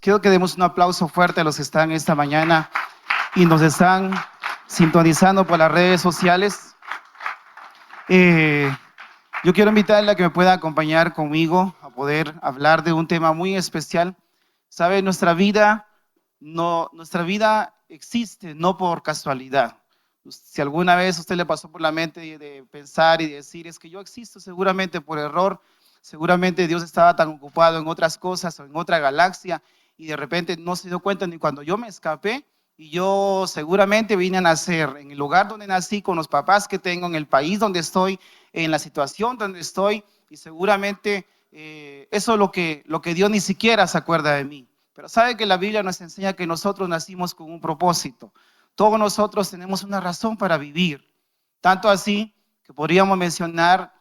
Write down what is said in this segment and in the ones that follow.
Quiero que demos un aplauso fuerte a los que están esta mañana y nos están sintonizando por las redes sociales. Yo quiero invitarle a que me pueda acompañar conmigo a poder hablar de un tema muy especial. ¿Sabe? Nuestra vida existe no por casualidad. Si alguna vez a usted le pasó por la mente de pensar y decir, es que yo existo seguramente por error, seguramente Dios estaba tan ocupado en otras cosas o en otra galaxia y de repente no se dio cuenta ni cuando yo me escapé y yo seguramente vine a nacer en el lugar donde nací, con los papás que tengo, en el país donde estoy, en la situación donde estoy y seguramente eso es lo que Dios ni siquiera se acuerda de mí. Pero sabe que la Biblia nos enseña que nosotros nacimos con un propósito. Todos nosotros tenemos una razón para vivir. Tanto así que podríamos mencionar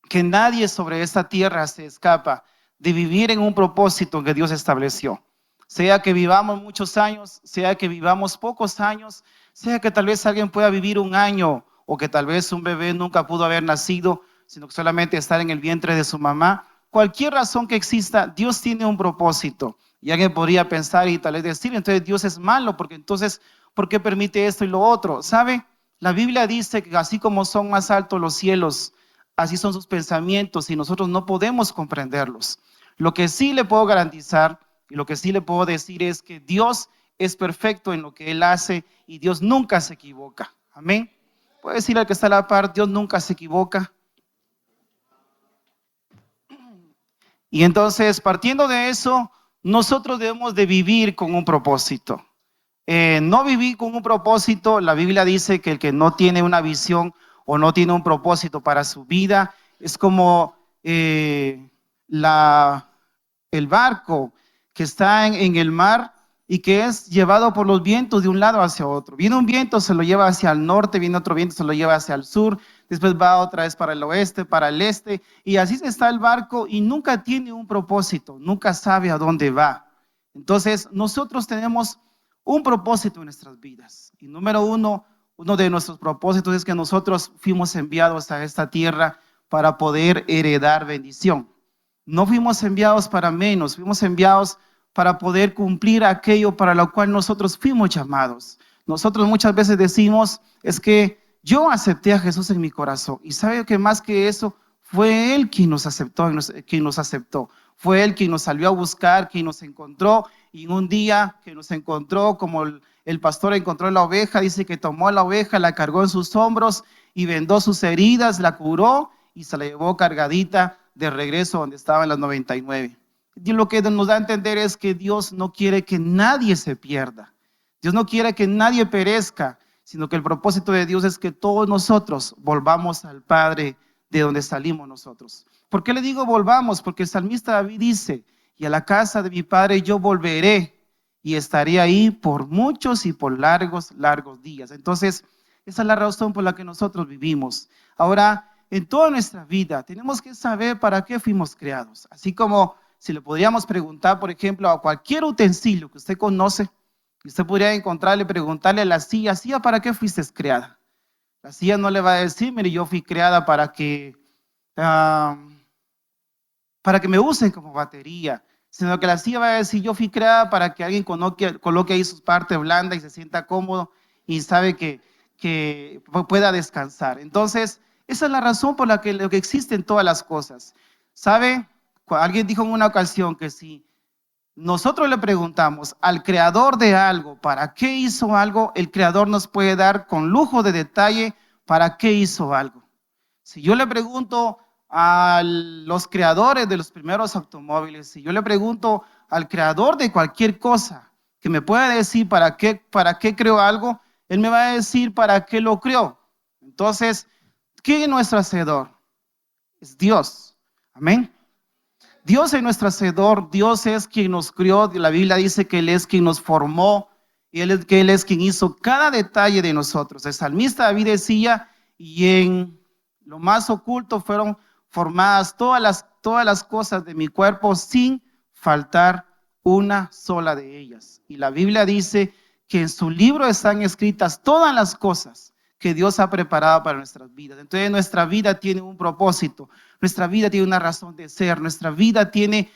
que nadie sobre esta tierra se escapa de vivir en un propósito que Dios estableció. Sea que vivamos muchos años, sea que vivamos pocos años, sea que tal vez alguien pueda vivir un año o que tal vez un bebé nunca pudo haber nacido, sino que solamente estar en el vientre de su mamá. Cualquier razón que exista, Dios tiene un propósito. Y alguien podría pensar y tal vez decir, entonces Dios es malo, porque entonces, ¿por qué permite esto y lo otro? ¿Sabe? La Biblia dice que así como son más altos los cielos, así son sus pensamientos y nosotros no podemos comprenderlos. Lo que sí le puedo garantizar y lo que sí le puedo decir es que Dios es perfecto en lo que Él hace y Dios nunca se equivoca. Amén. Puede decir al que está a la par, Dios nunca se equivoca. Y entonces, partiendo de eso, nosotros debemos de vivir con un propósito. No vivir con un propósito, la Biblia dice que el que no tiene una visión o no tiene un propósito para su vida, es como el barco que está en el mar y que es llevado por los vientos de un lado hacia otro. Viene un viento, se lo lleva hacia el norte, viene otro viento, se lo lleva hacia el sur, después va otra vez para el oeste, para el este, y así está el barco y nunca tiene un propósito, nunca sabe a dónde va. Entonces, nosotros tenemos un propósito en nuestras vidas. Y número uno de nuestros propósitos es que nosotros fuimos enviados a esta tierra para poder heredar bendición. No fuimos enviados para menos, fuimos enviados para poder cumplir aquello para lo cual nosotros fuimos llamados. Nosotros muchas veces decimos, es que yo acepté a Jesús en mi corazón. Y sabe que más que eso, fue Él quien nos aceptó, Fue Él quien nos salió a buscar, quien nos encontró. Y un día que nos encontró, como el pastor encontró la oveja, dice que tomó la oveja, la cargó en sus hombros y vendó sus heridas, la curó y se la llevó cargadita de regreso donde estaban las 99. Y lo que nos da a entender es que Dios no quiere que nadie se pierda. Dios no quiere que nadie perezca, sino que el propósito de Dios es que todos nosotros volvamos al Padre de donde salimos nosotros. ¿Por qué le digo volvamos? Porque el salmista David dice, y a la casa de mi Padre yo volveré y estaré ahí por muchos y por largos días. Entonces, esa es la razón por la que nosotros vivimos. Ahora, en toda nuestra vida tenemos que saber para qué fuimos creados. Así como si le podríamos preguntar, por ejemplo, a cualquier utensilio que usted conoce, que usted podría encontrarle, preguntarle a la silla, ¿para qué fuiste creada? La silla no le va a decir, mire, yo fui creada para que me usen como batería, sino que la silla va a decir, yo fui creada para que alguien coloque ahí sus partes blandas y se sienta cómodo y sabe que pueda descansar. Entonces, esa es la razón por la que lo que existen todas las cosas. ¿Sabe? Alguien dijo en una ocasión que si nosotros le preguntamos al creador de algo, ¿para qué hizo algo? El creador nos puede dar con lujo de detalle para qué hizo algo. Si yo le pregunto a los creadores de los primeros automóviles, si yo le pregunto al creador de cualquier cosa que me pueda decir para qué creó algo, él me va a decir para qué lo creó. Entonces, ¿quién es nuestro hacedor? Es Dios. Amén. Dios es nuestro hacedor, Dios es quien nos crió. La Biblia dice que Él es quien nos formó y que Él es quien hizo cada detalle de nosotros. El salmista David decía, y en lo más oculto fueron formadas todas las cosas de mi cuerpo sin faltar una sola de ellas. Y la Biblia dice que en su libro están escritas todas las cosas que Dios ha preparado para nuestras vidas. Entonces nuestra vida tiene un propósito, nuestra vida tiene una razón de ser, nuestra vida tiene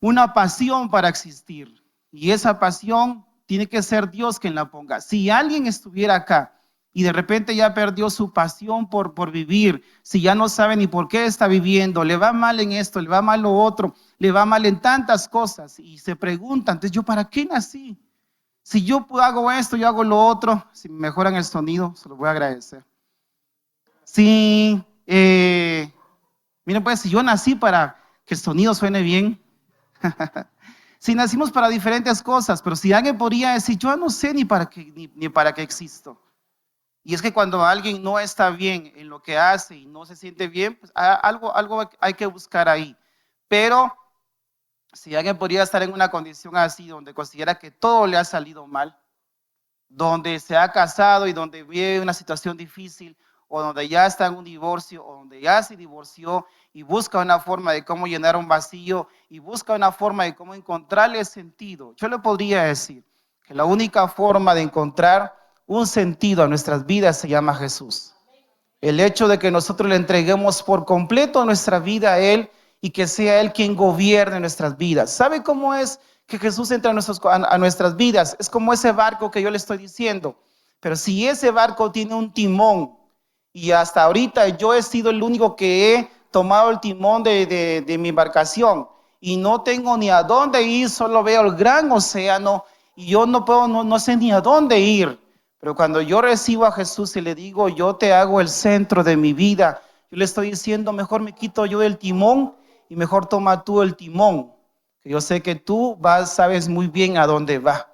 una pasión para existir. Y esa pasión tiene que ser Dios quien la ponga. Si alguien estuviera acá y de repente ya perdió su pasión por vivir, si ya no sabe ni por qué está viviendo, le va mal en esto, le va mal lo otro, le va mal en tantas cosas y se pregunta, entonces ¿yo para qué nací? Si yo hago esto, yo hago lo otro, si me mejoran el sonido, se lo voy a agradecer. Si, miren pues, si yo nací para que el sonido suene bien, si nacimos para diferentes cosas, pero si alguien podría decir, yo no sé ni para qué existo. Y es que cuando alguien no está bien en lo que hace y no se siente bien, pues algo hay que buscar ahí. Pero si alguien podría estar en una condición así, donde considera que todo le ha salido mal, donde se ha casado y donde vive una situación difícil, o donde ya está en un divorcio, o donde ya se divorció y busca una forma de cómo llenar un vacío y busca una forma de cómo encontrarle sentido, yo le podría decir que la única forma de encontrar un sentido a nuestras vidas se llama Jesús. El hecho de que nosotros le entreguemos por completo nuestra vida a Él y que sea Él quien gobierne nuestras vidas. ¿Sabe cómo es que Jesús entra a nuestras vidas? Es como ese barco que yo le estoy diciendo. Pero si ese barco tiene un timón, y hasta ahorita yo he sido el único que he tomado el timón de mi embarcación y no tengo ni a dónde ir, solo veo el gran océano y yo no sé ni a dónde ir. Pero cuando yo recibo a Jesús y le digo, yo te hago el centro de mi vida, yo le estoy diciendo, mejor me quito yo del timón y mejor toma tú el timón. Yo sé que tú sabes muy bien a dónde va.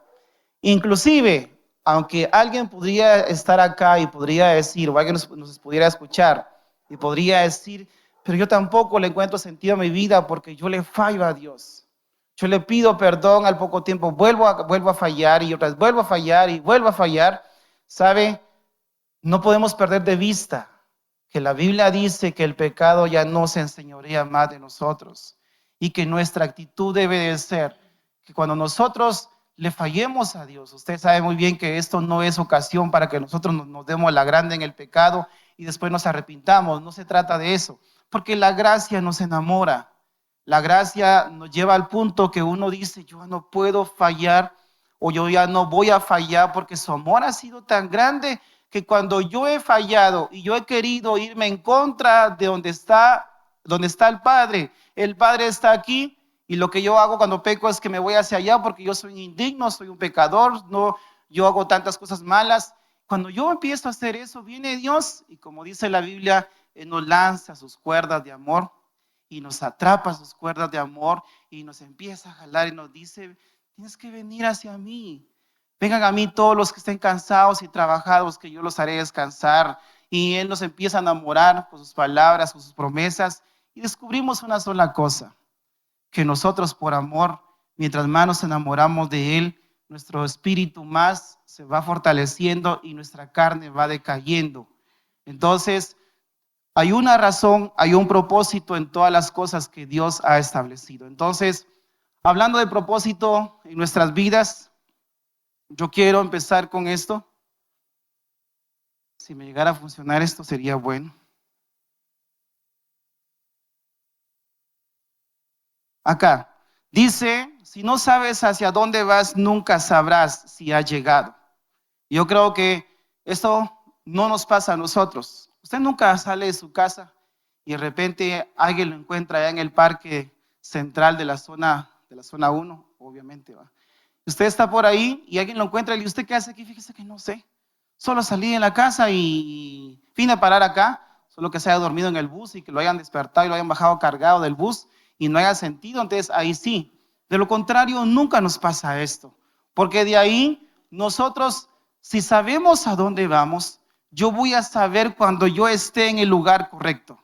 Inclusive, aunque alguien podría estar acá y podría decir, o alguien nos pudiera escuchar y podría decir, pero yo tampoco le encuentro sentido a mi vida porque yo le fallo a Dios. Yo le pido perdón, al poco tiempo vuelvo a fallar y otras vuelvo a fallar y vuelvo a fallar. ¿Sabe? No podemos perder de vista que la Biblia dice que el pecado ya no se enseñorea más de nosotros y que nuestra actitud debe de ser que cuando nosotros le fallemos a Dios, usted sabe muy bien que esto no es ocasión para que nosotros nos demos la grande en el pecado y después nos arrepintamos, no se trata de eso, porque la gracia nos enamora, la gracia nos lleva al punto que uno dice, yo no puedo fallar o yo ya no voy a fallar porque su amor ha sido tan grande que cuando yo he fallado y yo he querido irme en contra de donde está el Padre está aquí y lo que yo hago cuando peco es que me voy hacia allá porque yo soy indigno, soy un pecador, no, yo hago tantas cosas malas. Cuando yo empiezo a hacer eso, viene Dios y como dice la Biblia, Él nos lanza sus cuerdas de amor y nos atrapa sus cuerdas de amor y nos empieza a jalar y nos dice, tienes que venir hacia mí. Vengan a mí todos los que estén cansados y trabajados, que yo los haré descansar. Y Él nos empieza a enamorar con sus palabras, con sus promesas. Y descubrimos una sola cosa, que nosotros por amor, mientras más nos enamoramos de Él, nuestro espíritu más se va fortaleciendo y nuestra carne va decayendo. Entonces, hay una razón, hay un propósito en todas las cosas que Dios ha establecido. Entonces, hablando de propósito en nuestras vidas, yo quiero empezar con esto. Si me llegara a funcionar esto sería bueno. Acá dice, si no sabes hacia dónde vas, nunca sabrás si has llegado. Yo creo que esto no nos pasa a nosotros. Usted nunca sale de su casa y de repente alguien lo encuentra allá en el parque central de la zona 1, obviamente va. Usted está por ahí y alguien lo encuentra y le dice, ¿usted qué hace aquí? Fíjese que no sé. Solo salí de la casa y vine a parar acá, solo que se haya dormido en el bus y que lo hayan despertado y lo hayan bajado cargado del bus y no haya sentido, entonces ahí sí. De lo contrario, nunca nos pasa esto, porque de ahí nosotros, si sabemos a dónde vamos, yo voy a saber cuando yo esté en el lugar correcto.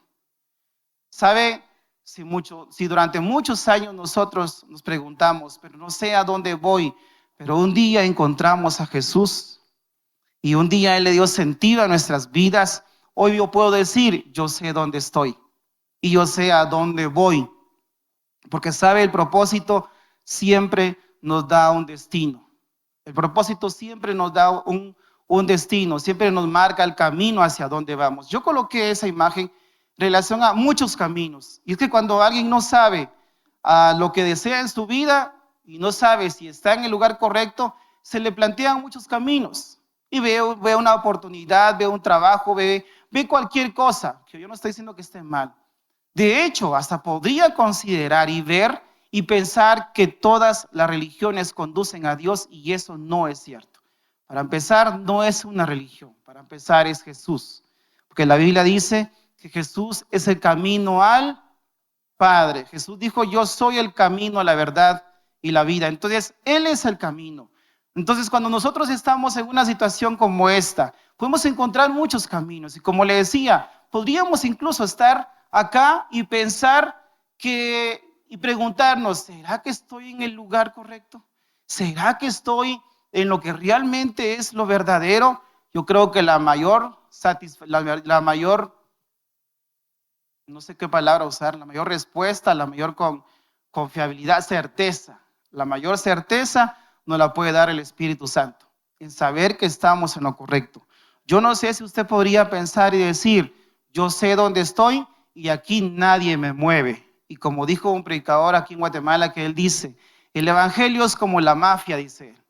¿Sabe? Si durante muchos años nosotros nos preguntamos, pero no sé a dónde voy, pero un día encontramos a Jesús y un día Él le dio sentido a nuestras vidas, hoy yo puedo decir, yo sé dónde estoy y yo sé a dónde voy, porque sabe, el propósito siempre nos da un destino. El propósito siempre nos da un destino, siempre nos marca el camino hacia dónde vamos. Yo coloqué esa imagen en relación a muchos caminos. Y es que cuando alguien no sabe lo que desea en su vida, y no sabe si está en el lugar correcto, se le plantean muchos caminos y ve una oportunidad, ve un trabajo, ve cualquier cosa, que yo no estoy diciendo que esté mal. De hecho, hasta podría considerar y ver y pensar que todas las religiones conducen a Dios, y eso no es cierto. Para empezar, no es una religión. Para empezar, es Jesús. Porque la Biblia dice que Jesús es el camino al Padre. Jesús dijo, yo soy el camino, la verdad y la vida. Entonces, Él es el camino. Entonces, cuando nosotros estamos en una situación como esta, podemos encontrar muchos caminos. Y como le decía, podríamos incluso estar acá y pensar y preguntarnos, ¿será que estoy en el lugar correcto? ¿Será que estoy en lo que realmente es lo verdadero? Yo creo que la mayor, no sé qué palabra usar, la mayor respuesta, la mayor confiabilidad, certeza. La mayor certeza nos la puede dar el Espíritu Santo, en saber que estamos en lo correcto. Yo no sé si usted podría pensar y decir, yo sé dónde estoy y aquí nadie me mueve. Y como dijo un predicador aquí en Guatemala, que él dice, el evangelio es como la mafia, dice él.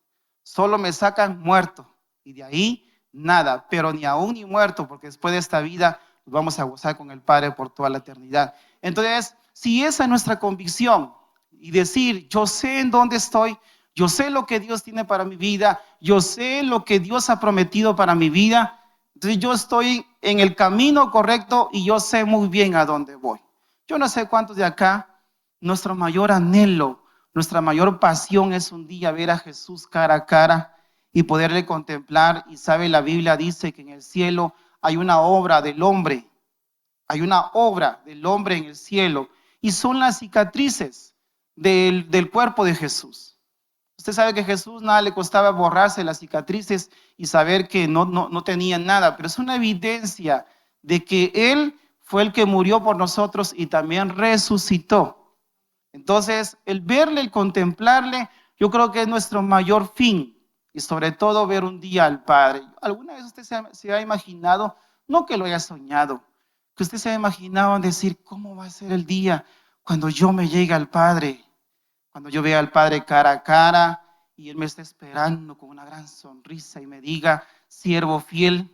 Solo me sacan muerto y de ahí nada, pero ni aún ni muerto, porque después de esta vida nos vamos a gozar con el Padre por toda la eternidad. Entonces, si esa es nuestra convicción y decir, yo sé en dónde estoy, yo sé lo que Dios tiene para mi vida, yo sé lo que Dios ha prometido para mi vida, entonces yo estoy en el camino correcto y yo sé muy bien a dónde voy. Yo no sé cuántos de acá, nuestro mayor anhelo, nuestra mayor pasión es un día ver a Jesús cara a cara y poderle contemplar. Y sabe, la Biblia dice que en el cielo hay una obra del hombre, hay una obra del hombre en el cielo, y son las cicatrices del cuerpo de Jesús. Usted sabe que a Jesús nada le costaba borrarse las cicatrices y saber que no tenía nada, pero es una evidencia de que Él fue el que murió por nosotros y también resucitó. Entonces, el verle, el contemplarle, yo creo que es nuestro mayor fin, y sobre todo ver un día al Padre. ¿Alguna vez usted se ha imaginado, no que lo haya soñado, que usted se ha imaginado en decir, ¿cómo va a ser el día cuando yo me llegue al Padre? Cuando yo vea al Padre cara a cara y Él me esté esperando con una gran sonrisa y me diga, siervo fiel,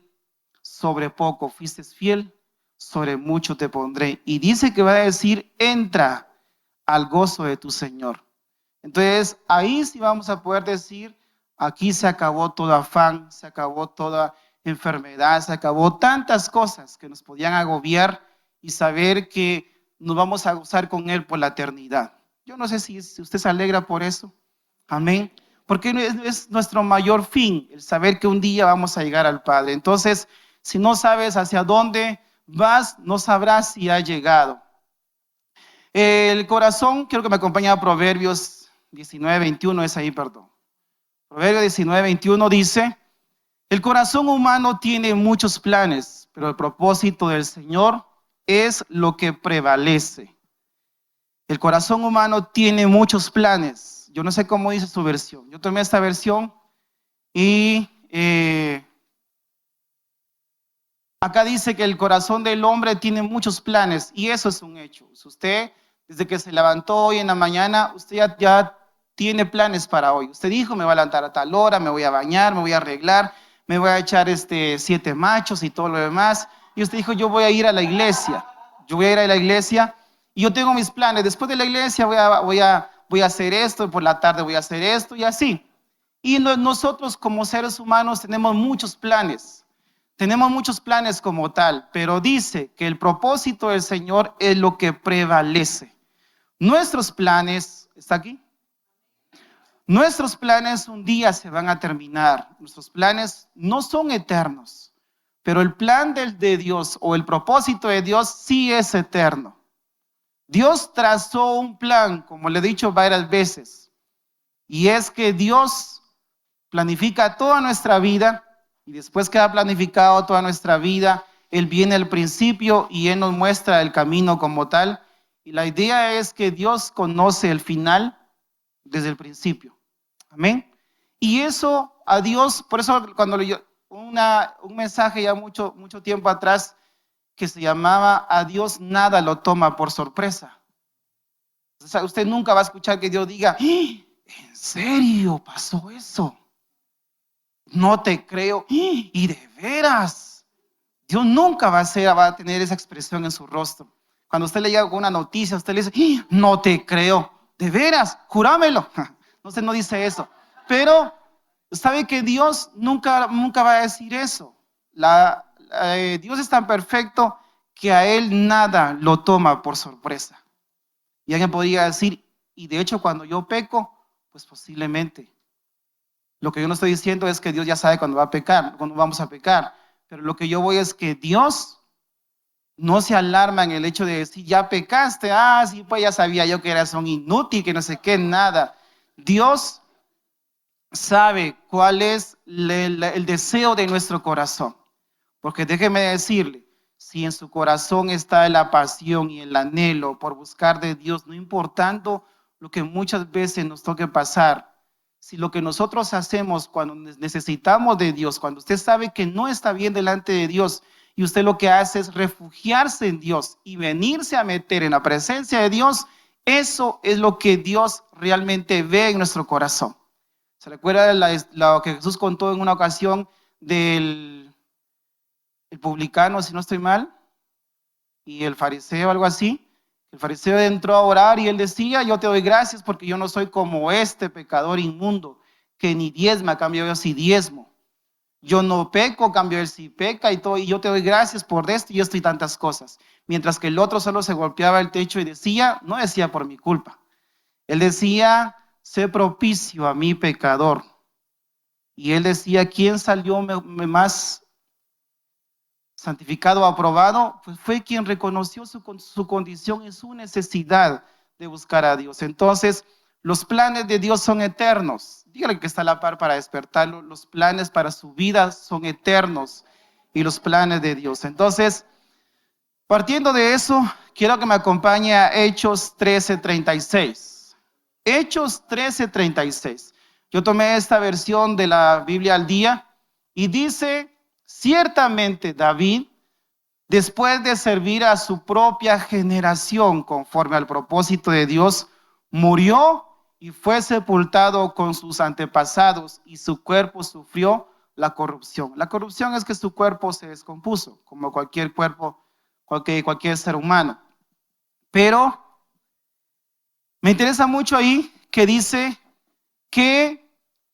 sobre poco fuiste fiel, sobre mucho te pondré. Y dice que va a decir, entra al gozo de tu Señor. Entonces, ahí sí vamos a poder decir, aquí se acabó todo afán, se acabó toda enfermedad, se acabó tantas cosas que nos podían agobiar y saber que nos vamos a gozar con Él por la eternidad. Yo no sé si usted se alegra por eso. Amén. Porque es nuestro mayor fin, el saber que un día vamos a llegar al Padre. Entonces, si no sabes hacia dónde vas, no sabrás si has llegado. El corazón, quiero que me acompañe a Proverbios 19:21, es ahí, perdón. Proverbios 19:21 dice, el corazón humano tiene muchos planes, pero el propósito del Señor es lo que prevalece. El corazón humano tiene muchos planes. Yo no sé cómo dice su versión. Yo tomé esta versión y acá dice que el corazón del hombre tiene muchos planes, y eso es un hecho. Si usted, desde que se levantó hoy en la mañana, usted ya tiene planes para hoy. Usted dijo, me voy a levantar a tal hora, me voy a bañar, me voy a arreglar, me voy a echar 7 machos y todo lo demás. Y usted dijo, yo voy a ir a la iglesia. Yo voy a ir a la iglesia y yo tengo mis planes. Después de la iglesia voy a hacer esto, por la tarde voy a hacer esto y así. Y nosotros como seres humanos tenemos muchos planes. Tenemos muchos planes como tal, pero dice que el propósito del Señor es lo que prevalece. Nuestros planes, ¿está aquí? Nuestros planes un día se van a terminar. Nuestros planes no son eternos, pero el plan de Dios o el propósito de Dios sí es eterno. Dios trazó un plan, como le he dicho varias veces, y es que Dios planifica toda nuestra vida. Y después que ha planificado toda nuestra vida, Él viene al principio y Él nos muestra el camino como tal. Y la idea es que Dios conoce el final desde el principio. Amén. Y eso a Dios, por eso cuando leí un mensaje ya mucho tiempo atrás que se llamaba a Dios nada lo toma por sorpresa. O sea, usted nunca va a escuchar que Dios diga, ¡ah! ¿en serio pasó eso? No te creo. Y de veras, Dios nunca va a tener esa expresión en su rostro. Cuando usted le llega una noticia, usted le dice, no te creo. De veras, júramelo. No sé, no dice eso. Pero sabe que Dios nunca va a decir eso. Dios es tan perfecto que a Él nada lo toma por sorpresa. Y alguien podría decir, y de hecho cuando yo peco, pues posiblemente. Lo que yo no estoy diciendo es que Dios ya sabe cuándo va a pecar, cuándo vamos a pecar. Pero lo que yo voy es que Dios no se alarma en el hecho de decir, ya pecaste, sí, pues ya sabía yo que eras un inútil, que no sé qué, nada. Dios sabe cuál es el deseo de nuestro corazón. Porque déjeme decirle, si en su corazón está la pasión y el anhelo por buscar de Dios, no importando lo que muchas veces nos toque pasar, si lo que nosotros hacemos cuando necesitamos de Dios, cuando usted sabe que no está bien delante de Dios y usted lo que hace es refugiarse en Dios y venirse a meter en la presencia de Dios, eso es lo que Dios realmente ve en nuestro corazón. ¿Se recuerda lo que Jesús contó en una ocasión del publicano, si no estoy mal, y el fariseo, algo así? El fariseo entró a orar y él decía, yo te doy gracias porque yo no soy como este pecador inmundo, que ni diezma, cambio yo sí diezmo. Yo no peco, cambio él sí peca y todo, y yo te doy gracias por esto y esto y tantas cosas. Mientras que el otro solo se golpeaba el techo y decía, no decía por mi culpa. Él decía, sé propicio a mi pecador. Y él decía, ¿quién salió más santificado, aprobado? Pues fue quien reconoció su condición y su necesidad de buscar a Dios. Entonces, los planes de Dios son eternos. Dígale que está a la par para despertarlo. Los planes para su vida son eternos y los planes de Dios. Entonces, partiendo de eso, quiero que me acompañe a Hechos 13:36. Hechos 13:36. Yo tomé esta versión de la Biblia al día y dice, ciertamente David, después de servir a su propia generación conforme al propósito de Dios, murió y fue sepultado con sus antepasados y su cuerpo sufrió la corrupción. La corrupción es que su cuerpo se descompuso, como cualquier cuerpo, cualquier ser humano. Pero me interesa mucho ahí que dice que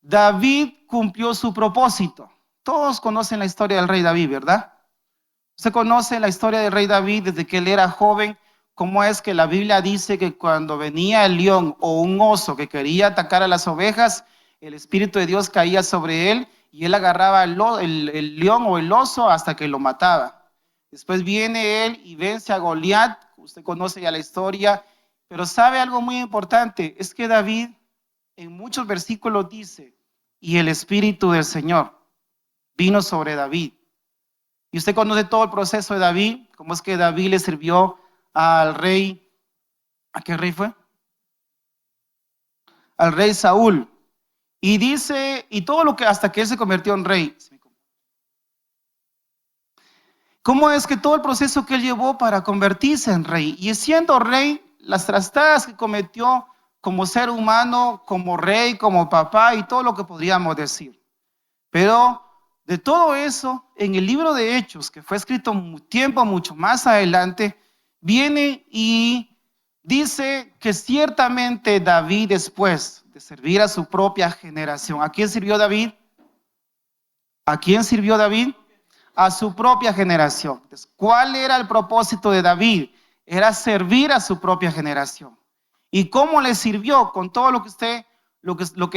David cumplió su propósito. Todos conocen la historia del rey David, ¿verdad? Usted conoce la historia del rey David desde que él era joven, cómo es que la Biblia dice que cuando venía el león o un oso que quería atacar a las ovejas, el Espíritu de Dios caía sobre él y él agarraba el león o el oso hasta que lo mataba. Después viene él y vence a Goliat, usted conoce ya la historia, pero sabe algo muy importante, es que David en muchos versículos dice, y el Espíritu del Señor vino sobre David. Y usted conoce todo el proceso de David, cómo es que David le sirvió al rey, ¿a qué rey fue? Al rey Saúl. Y dice, y todo lo que hasta que él se convirtió en rey. ¿Cómo es que todo el proceso que él llevó para convertirse en rey? Y siendo rey, las trastadas que cometió como ser humano, como rey, como papá y todo lo que podríamos decir. Pero de todo eso, en el libro de Hechos, que fue escrito un tiempo mucho más adelante, viene y dice que ciertamente David, después de servir a su propia generación, ¿a quién sirvió David? ¿A quién sirvió David? A su propia generación. Entonces, ¿cuál era el propósito de David? Era servir a su propia generación. ¿Y cómo le sirvió? Con todo lo que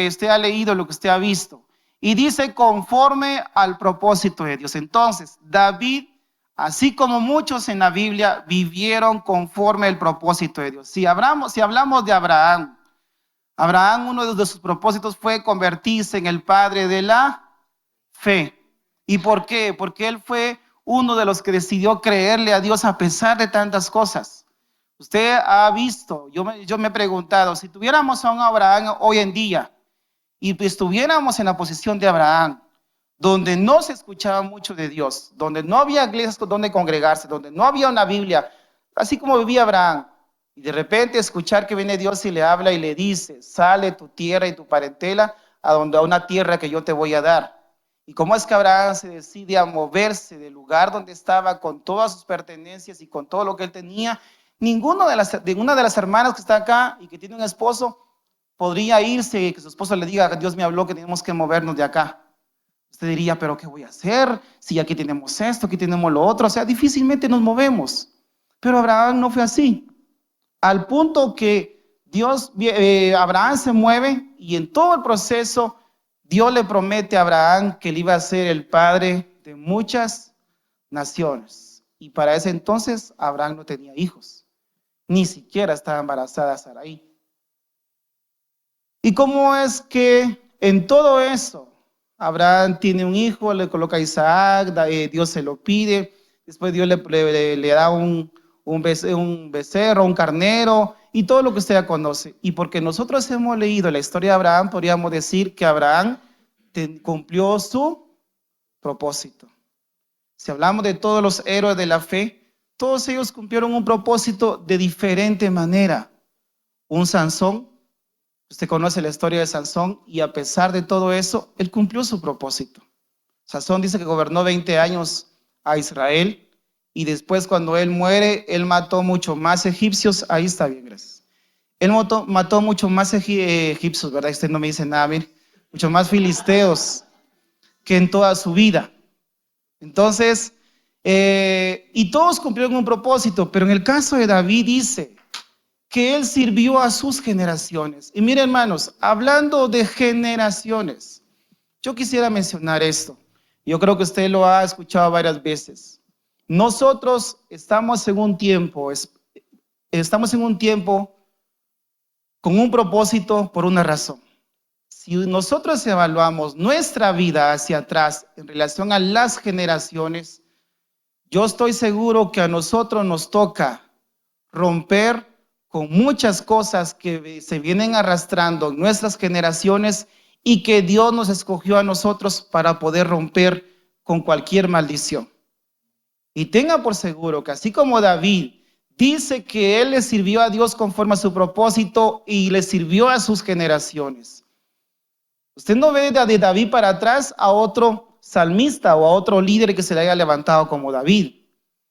usted ha leído, lo que usted ha visto. Y dice conforme al propósito de Dios. Entonces, David, así como muchos en la Biblia, vivieron conforme al propósito de Dios. Si hablamos de Abraham, uno de sus propósitos fue convertirse en el padre de la fe. ¿Y por qué? Porque él fue uno de los que decidió creerle a Dios a pesar de tantas cosas. Usted ha visto, yo me he preguntado, si tuviéramos a un Abraham hoy en día y estuviéramos en la posición de Abraham, donde no se escuchaba mucho de Dios, donde no había iglesias donde congregarse, donde no había una Biblia, así como vivía Abraham, Y de repente escuchar que viene Dios y le habla y le dice, sale de tu tierra y tu parentela a una tierra que yo te voy a dar. Y cómo es que Abraham se decide a moverse del lugar donde estaba con todas sus pertenencias y con todo lo que él tenía. Ninguna de las hermanas que está acá y que tiene un esposo podría irse y que su esposo le diga, Dios me habló que tenemos que movernos de acá. Usted diría, pero ¿qué voy a hacer? Si aquí tenemos esto, aquí tenemos lo otro. O sea, difícilmente nos movemos. Pero Abraham no fue así. Al punto que Abraham se mueve y en todo el proceso Dios le promete a Abraham que él iba a ser el padre de muchas naciones. Y para ese entonces Abraham no tenía hijos, ni siquiera estaba embarazada Sarai. ¿Y cómo es que en todo eso Abraham tiene un hijo, le coloca a Isaac, Dios se lo pide, después Dios le da un becerro, un carnero y todo lo que usted ya conoce? Y porque nosotros hemos leído la historia de Abraham, podríamos decir que Abraham cumplió su propósito. Si hablamos de todos los héroes de la fe, todos ellos cumplieron un propósito de diferente manera. Un Sansón, usted conoce la historia de Sansón, y a pesar de todo eso, él cumplió su propósito. Sansón dice que gobernó 20 años a Israel, y después cuando él muere, él mató mucho más egipcios. Ahí está bien, gracias. Él mató mucho más egipcios, ¿verdad? Usted no me dice nada, mire. Mucho más filisteos que en toda su vida. Entonces, y todos cumplieron un propósito, pero en el caso de David dice que él sirvió a sus generaciones. Y miren, hermanos, hablando de generaciones, yo quisiera mencionar esto. Yo creo que usted lo ha escuchado varias veces. Nosotros estamos en un tiempo con un propósito por una razón. Si nosotros evaluamos nuestra vida hacia atrás en relación a las generaciones, yo estoy seguro que a nosotros nos toca romper con muchas cosas que se vienen arrastrando en nuestras generaciones y que Dios nos escogió a nosotros para poder romper con cualquier maldición. Y tenga por seguro que así como David dice que él le sirvió a Dios conforme a su propósito y le sirvió a sus generaciones, usted no ve de David para atrás a otro salmista o a otro líder que se le haya levantado como David.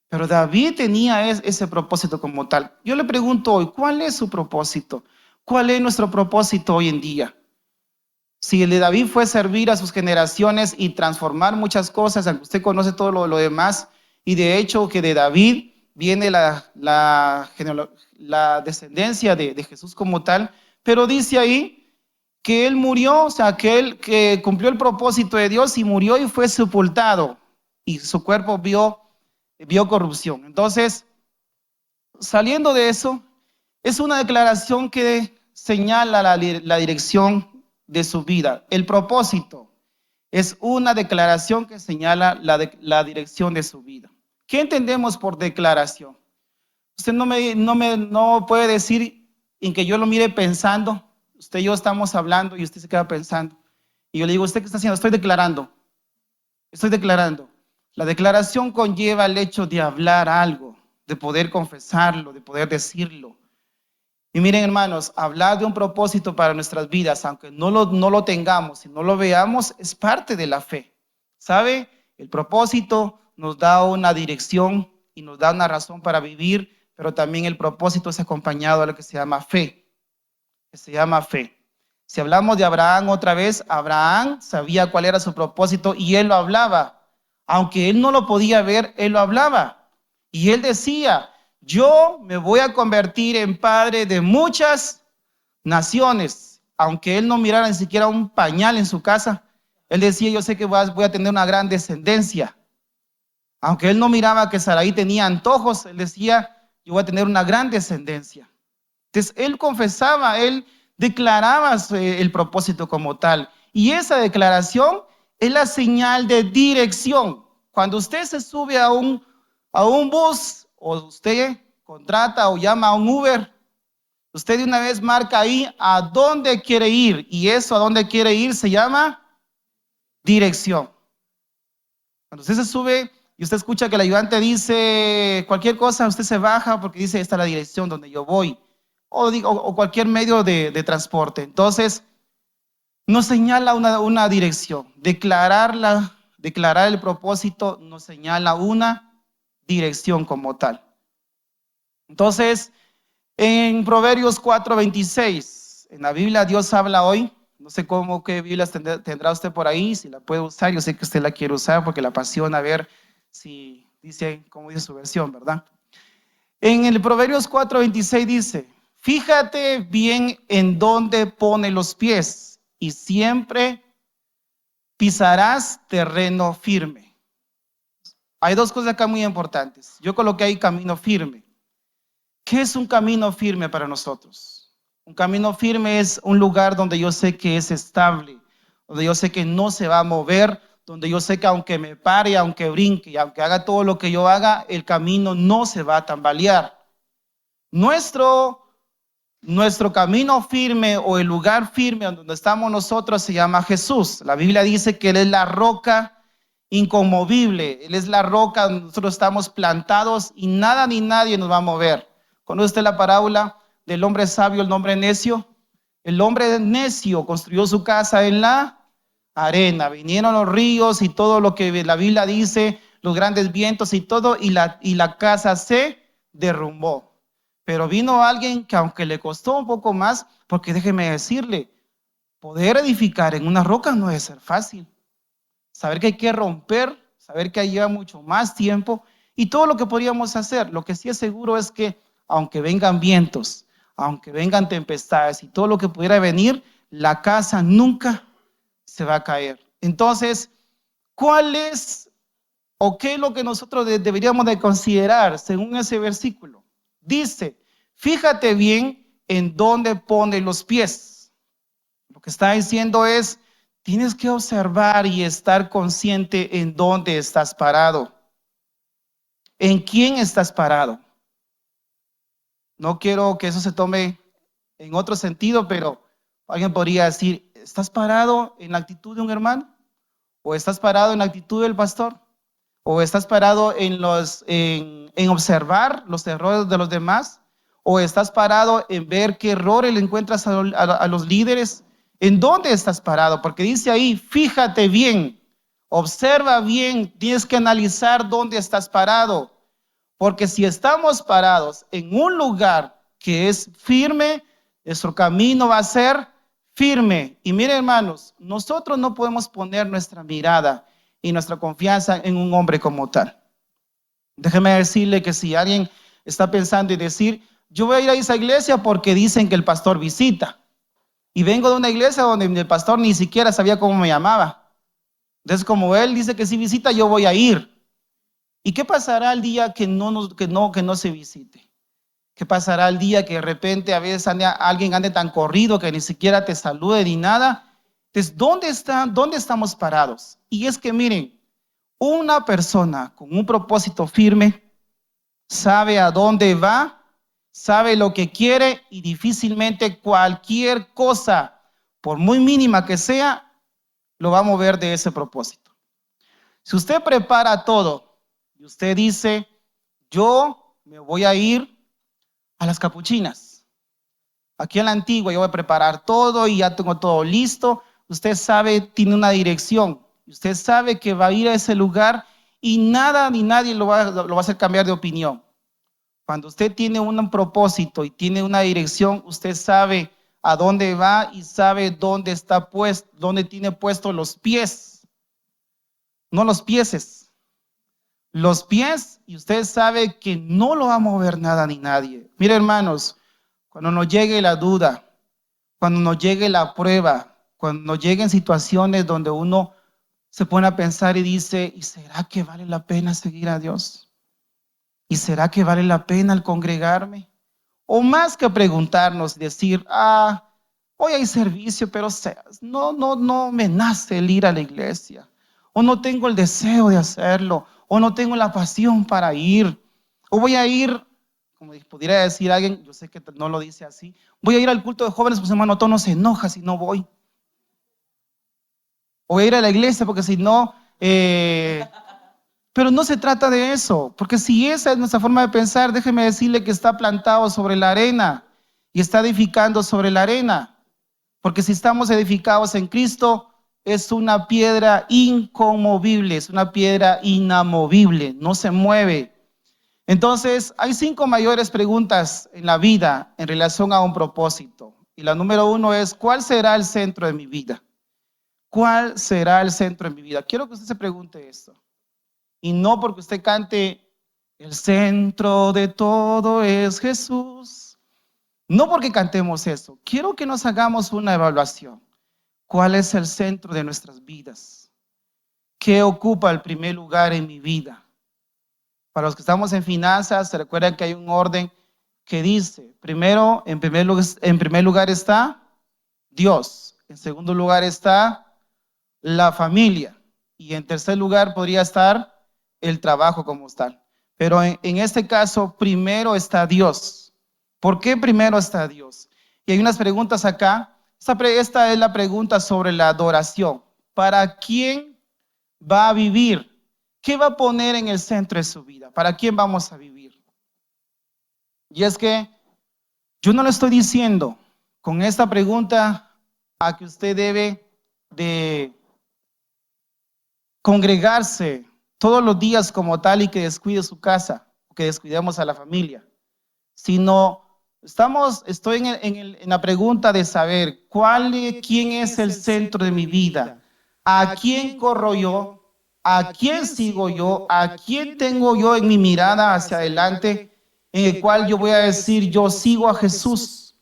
Pero David tenía ese propósito como tal. Yo le pregunto hoy, ¿cuál es su propósito? ¿Cuál es nuestro propósito hoy en día? Si el de David fue servir a sus generaciones y transformar muchas cosas, aunque usted conoce todo lo demás, y de hecho que de David viene la descendencia de Jesús como tal, pero dice ahí que él murió, o sea, que él que cumplió el propósito de Dios y murió y fue sepultado, y su cuerpo vio corrupción. Entonces, saliendo de eso, es una declaración que señala la dirección de su vida. El propósito es una declaración que señala la dirección de su vida. ¿Qué entendemos por declaración? Usted no puede decir en que yo lo mire pensando. Usted y yo estamos hablando y usted se queda pensando. Y yo le digo, ¿usted qué está haciendo? Estoy declarando. Estoy declarando. La declaración conlleva el hecho de hablar algo, de poder confesarlo, de poder decirlo. Y miren, hermanos, hablar de un propósito para nuestras vidas, aunque no lo tengamos y no lo veamos, es parte de la fe. ¿Sabe? El propósito nos da una dirección y nos da una razón para vivir, pero también el propósito es acompañado de lo que se llama fe. Si hablamos de Abraham otra vez, Abraham sabía cuál era su propósito y él lo hablaba. Aunque él no lo podía ver, él lo hablaba. Y él decía, yo me voy a convertir en padre de muchas naciones. Aunque él no mirara ni siquiera un pañal en su casa, él decía, yo sé que voy a tener una gran descendencia. Aunque él no miraba que Sarai tenía antojos, él decía, yo voy a tener una gran descendencia. Entonces, él confesaba, él declaraba el propósito como tal. Y esa declaración es la señal de dirección. Cuando usted se sube a un bus o usted contrata o llama a un Uber, usted de una vez marca ahí a dónde quiere ir. Y eso a dónde quiere ir se llama dirección. Cuando usted se sube y usted escucha que el ayudante dice cualquier cosa, usted se baja porque dice, esta es la dirección donde yo voy, o cualquier medio de transporte. Entonces, nos señala una dirección. Declarar el propósito nos señala una dirección como tal. Entonces, en Proverbios 4:26, en la Biblia Dios habla hoy. No sé qué Biblias tendrá usted por ahí, si la puede usar. Yo sé que usted la quiere usar porque la apasiona ver si dice, cómo dice su versión, ¿verdad? En el Proverbios 4:26 dice, fíjate bien en dónde pone los pies y siempre pisarás terreno firme. Hay dos cosas acá muy importantes. Yo coloqué ahí camino firme. ¿Qué es un camino firme para nosotros? Un camino firme es un lugar donde yo sé que es estable, donde yo sé que no se va a mover, donde yo sé que aunque me pare, aunque brinque, aunque haga todo lo que yo haga, el camino no se va a tambalear. Nuestro camino firme o el lugar firme donde estamos nosotros se llama Jesús. La Biblia dice que Él es la roca inconmovible. Él es la roca donde nosotros estamos plantados y nada ni nadie nos va a mover. ¿Conoce usted la parábola del hombre sabio, el hombre necio? El hombre necio construyó su casa en la arena. Vinieron los ríos y todo lo que la Biblia dice, los grandes vientos y todo, y la casa se derrumbó. Pero vino alguien que aunque le costó un poco más, porque déjeme decirle, poder edificar en una roca no debe ser fácil. Saber que hay que romper, saber que lleva mucho más tiempo y todo lo que podríamos hacer. Lo que sí es seguro es que aunque vengan vientos, aunque vengan tempestades y todo lo que pudiera venir, la casa nunca se va a caer. Entonces, ¿cuál es o qué es lo que nosotros deberíamos de considerar según ese versículo? Dice, fíjate bien en dónde pone los pies. Lo que está diciendo es, tienes que observar y estar consciente en dónde estás parado. ¿En quién estás parado? No quiero que eso se tome en otro sentido, pero alguien podría decir, ¿estás parado en la actitud de un hermano? ¿O estás parado en la actitud del pastor? ¿O estás parado en observar los errores de los demás? ¿O estás parado en ver qué errores le encuentras a los líderes? ¿En dónde estás parado? Porque dice ahí, fíjate bien, observa bien, tienes que analizar dónde estás parado. Porque si estamos parados en un lugar que es firme, nuestro camino va a ser firme. Y miren, hermanos, nosotros no podemos poner nuestra mirada y nuestra confianza en un hombre como tal. Déjeme decirle que si alguien está pensando y decir, yo voy a ir a esa iglesia porque dicen que el pastor visita, y vengo de una iglesia donde el pastor ni siquiera sabía cómo me llamaba. Entonces, como él dice que sí visita, yo voy a ir. ¿Y qué pasará el día que no se visite? ¿Qué pasará el día que de repente a veces alguien ande tan corrido que ni siquiera te salude ni nada? Entonces, ¿dónde estamos parados? Y es que miren, una persona con un propósito firme sabe a dónde va, sabe lo que quiere y difícilmente cualquier cosa, por muy mínima que sea, lo va a mover de ese propósito. Si usted prepara todo y usted dice, yo me voy a ir a las Capuchinas, aquí en la Antigua, yo voy a preparar todo y ya tengo todo listo, usted sabe, tiene una dirección, usted sabe que va a ir a ese lugar y nada ni nadie lo va a hacer cambiar de opinión. Cuando usted tiene un propósito y tiene una dirección, usted sabe a dónde va y sabe dónde está puesto, dónde tiene puestos los pies, no los pieses, los pies, y usted sabe que no lo va a mover nada ni nadie. Mire, hermanos, cuando nos llegue la duda, cuando nos llegue la prueba, cuando nos lleguen situaciones donde uno se pone a pensar y dice, ¿y será que vale la pena seguir a Dios? ¿Y será que vale la pena el congregarme? O más que preguntarnos, decir, hoy hay servicio, pero no me nace el ir a la iglesia. O no tengo el deseo de hacerlo. O no tengo la pasión para ir. O voy a ir, como pudiera decir alguien, yo sé que no lo dice así, voy a ir al culto de jóvenes, pues hermano, todo no se enoja si no voy. O voy a ir a la iglesia porque si no, Pero no se trata de eso, porque si esa es nuestra forma de pensar, déjeme decirle que está plantado sobre la arena y está edificando sobre la arena. Porque si estamos edificados en Cristo, es una piedra inconmovible, es una piedra inamovible, no se mueve. Entonces, hay 5 mayores preguntas en la vida en relación a un propósito. Y la número 1 es, ¿cuál será el centro de mi vida? ¿Cuál será el centro de mi vida? Quiero que usted se pregunte esto. Y no porque usted cante, el centro de todo es Jesús. No porque cantemos eso. Quiero que nos hagamos una evaluación. ¿Cuál es el centro de nuestras vidas? ¿Qué ocupa el primer lugar en mi vida? Para los que estamos en finanzas, se recuerdan que hay un orden que dice, primero, en primer lugar está Dios. En segundo lugar está la familia. Y en tercer lugar podría estar el trabajo como tal. Pero en este caso, primero está Dios. ¿Por qué primero está Dios? Y hay unas preguntas acá. Esta es la pregunta sobre la adoración. ¿Para quién va a vivir? ¿Qué va a poner en el centro de su vida? ¿Para quién vamos a vivir? Y es que yo no le estoy diciendo con esta pregunta a que usted debe de congregarse todos los días como tal y que descuide su casa, que descuidemos a la familia, sino estoy en la pregunta de saber quién es el centro de mi vida, a quién corro yo, a quién sigo yo, a quién tengo yo en mi mirada hacia adelante, en el cual yo voy a decir, yo sigo a Jesús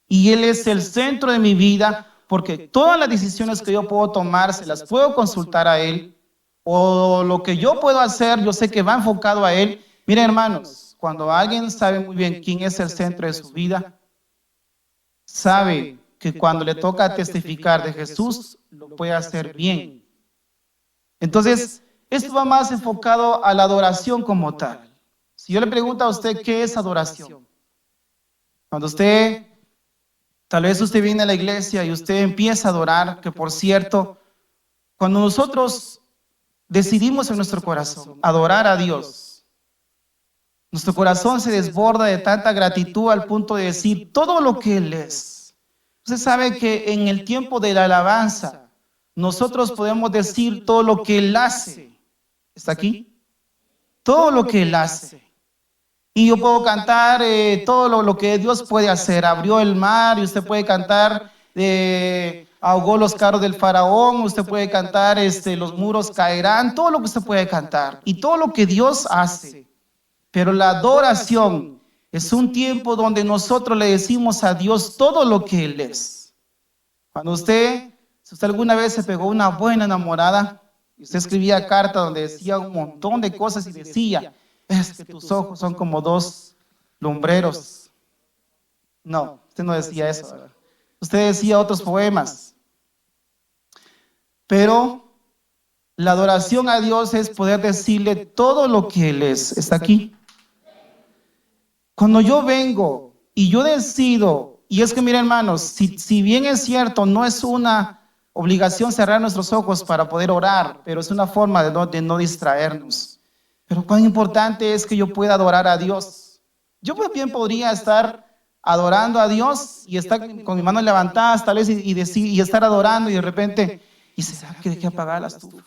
y Él es el centro de mi vida, porque todas las decisiones que yo puedo tomar se las puedo consultar a Él, o lo que yo puedo hacer, yo sé que va enfocado a Él. Miren, hermanos, cuando alguien sabe muy bien quién es el centro de su vida, sabe que cuando le toca testificar de Jesús, lo puede hacer bien. Entonces, esto va más enfocado a la adoración como tal. Si yo le pregunto a usted, ¿qué es adoración? Cuando tal vez usted viene a la iglesia y usted empieza a adorar, que por cierto, cuando nosotros decidimos en nuestro corazón adorar a Dios, nuestro corazón se desborda de tanta gratitud al punto de decir todo lo que Él es. Usted sabe que en el tiempo de la alabanza, nosotros podemos decir todo lo que Él hace. ¿Está aquí? Todo lo que Él hace. Y yo puedo cantar todo lo que Dios puede hacer. Abrió el mar y usted puede cantar, ahogó los carros del faraón, usted puede cantar, los muros caerán, todo lo que usted puede cantar. Y todo lo que Dios hace. Pero la adoración es un tiempo donde nosotros le decimos a Dios todo lo que Él es. Si usted alguna vez se pegó una buena enamorada, y usted escribía carta donde decía un montón de cosas y decía, es que tus ojos son como 2 lumbreros. No, usted no decía eso, ¿verdad? Usted decía otros poemas. Pero la adoración a Dios es poder decirle todo lo que Él es. ¿Está aquí? Cuando yo vengo y yo decido, y es que miren hermanos, si bien es cierto, no es una obligación cerrar nuestros ojos para poder orar, pero es una forma de no distraernos. Pero cuán importante es que yo pueda adorar a Dios. Yo bien podría estar adorando a Dios y estar con mis manos levantadas tal vez y estar adorando y de repente, ¿y será que dejé apagar la estufa?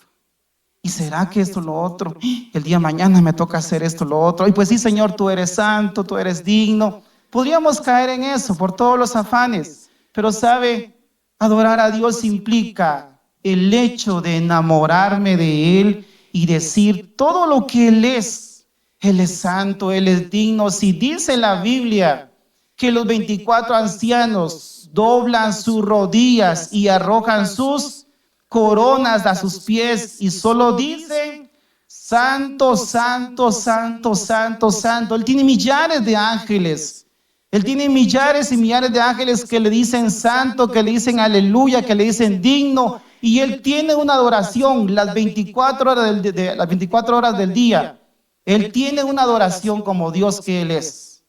¿Y será que esto, lo otro? El día de mañana me toca hacer esto, lo otro. Y pues sí, Señor, tú eres santo, tú eres digno. Podríamos caer en eso por todos los afanes, pero sabe, adorar a Dios implica el hecho de enamorarme de Él y decir todo lo que Él es. Él es santo, Él es digno. Si dice la Biblia que los 24 ancianos doblan sus rodillas y arrojan sus coronas a sus pies y solo dicen, santo, santo, santo, santo, santo. Él tiene millares de ángeles. Él tiene millares y millares de ángeles que le dicen santo, que le dicen aleluya, que le dicen digno. Y Él tiene una adoración las 24 horas del día. Él tiene una adoración como Dios que Él es.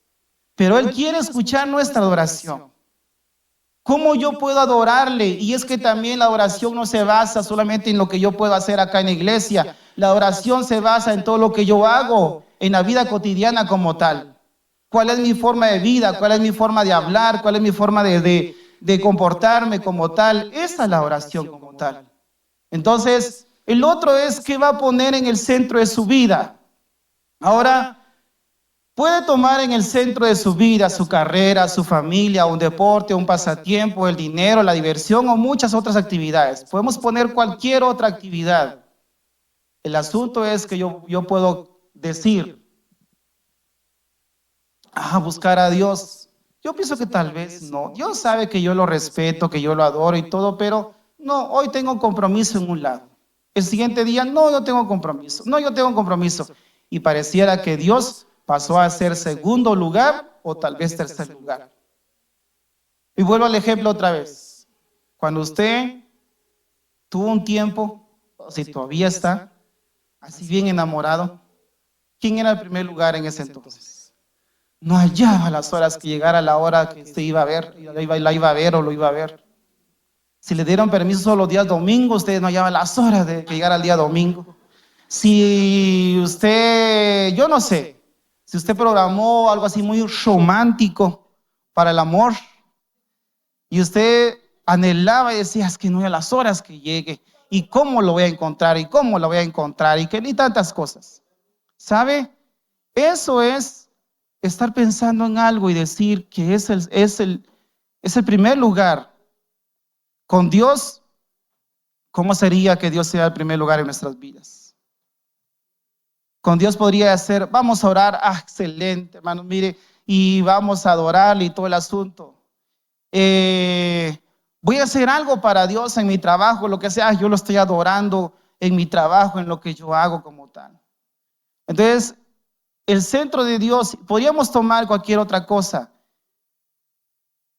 Pero Él quiere escuchar nuestra adoración. ¿Cómo yo puedo adorarle? Y es que también la adoración no se basa solamente en lo que yo puedo hacer acá en la iglesia. La oración se basa en todo lo que yo hago en la vida cotidiana como tal. ¿Cuál es mi forma de vida? ¿Cuál es mi forma de hablar? ¿Cuál es mi forma de comportarme como tal? Esa es la oración como tal. Entonces, el otro es qué va a poner en el centro de su vida. Ahora, puede tomar en el centro de su vida, su carrera, su familia, un deporte, un pasatiempo, el dinero, la diversión o muchas otras actividades. Podemos poner cualquier otra actividad. El asunto es que yo puedo decir, buscar a Dios. Yo pienso que tal vez no. Dios sabe que yo lo respeto, que yo lo adoro y todo, pero no, hoy tengo compromiso en un lado. El siguiente día, no, yo tengo compromiso. No, yo tengo compromiso. Y pareciera que Dios pasó a ser segundo lugar o tal vez tercer lugar. Y vuelvo al ejemplo otra vez. Cuando usted tuvo un tiempo, o si todavía está, así bien enamorado, ¿quién era el primer lugar en ese entonces? No hallaba las horas que llegara la hora que usted iba a ver, la iba a ver o lo iba a ver. Si le dieron permiso solo los días domingos, usted no hallaba las horas de que llegara el día domingo. Si usted, yo no sé, si usted programó algo así muy romántico para el amor y usted anhelaba y decía, es que no hay las horas que llegue y cómo lo voy a encontrar y cómo lo voy a encontrar y que ni tantas cosas. ¿Sabe? Eso es estar pensando en algo y decir que es el primer lugar. Con Dios, ¿cómo sería que Dios sea el primer lugar en nuestras vidas? Con Dios podría ser, vamos a orar, excelente, hermano, mire, y vamos a adorarle y todo el asunto. Voy a hacer algo para Dios en mi trabajo, lo que sea, yo lo estoy adorando en mi trabajo, en lo que yo hago como tal. Entonces, el centro de Dios, podríamos tomar cualquier otra cosa.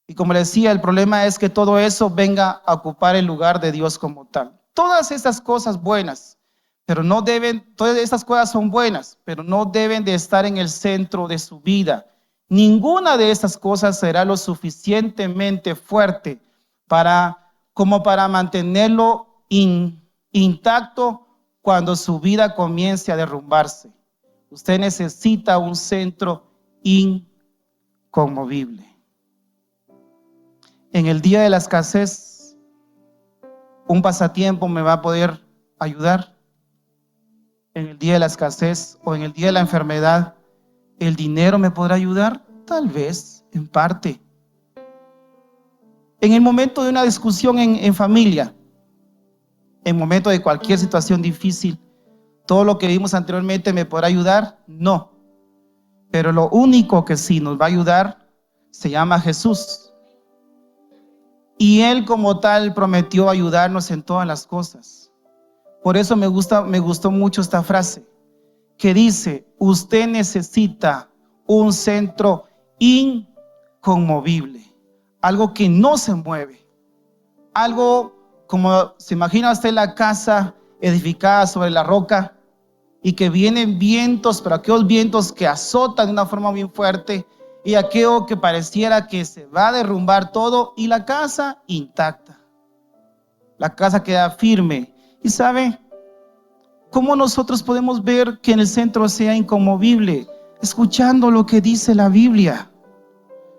Y como le decía, el problema es que todo eso venga a ocupar el lugar de Dios como tal. Todas estas cosas buenas, pero no deben, todas estas cosas son buenas, pero no deben de estar en el centro de su vida. Ninguna de estas cosas será lo suficientemente fuerte como para mantenerlo intacto cuando su vida comience a derrumbarse. Usted necesita un centro inconmovible. En el día de la escasez, un pasatiempo me va a poder ayudar. En el día de la escasez o en el día de la enfermedad, ¿el dinero me podrá ayudar? Tal vez, en parte. En el momento de una discusión en familia, en el momento de cualquier situación difícil, ¿todo lo que vimos anteriormente me podrá ayudar? No. Pero lo único que sí nos va a ayudar se llama Jesús. Y Él como tal prometió ayudarnos en todas las cosas. Por eso me gustó mucho esta frase que dice, usted necesita un centro inconmovible, algo que no se mueve, algo como se imagina usted la casa edificada sobre la roca y que vienen vientos, pero aquellos vientos que azotan de una forma muy fuerte y aquello que pareciera que se va a derrumbar todo y la casa intacta. La casa queda firme. ¿Y sabe cómo nosotros podemos ver que en el centro sea inconmovible? Escuchando lo que dice la Biblia.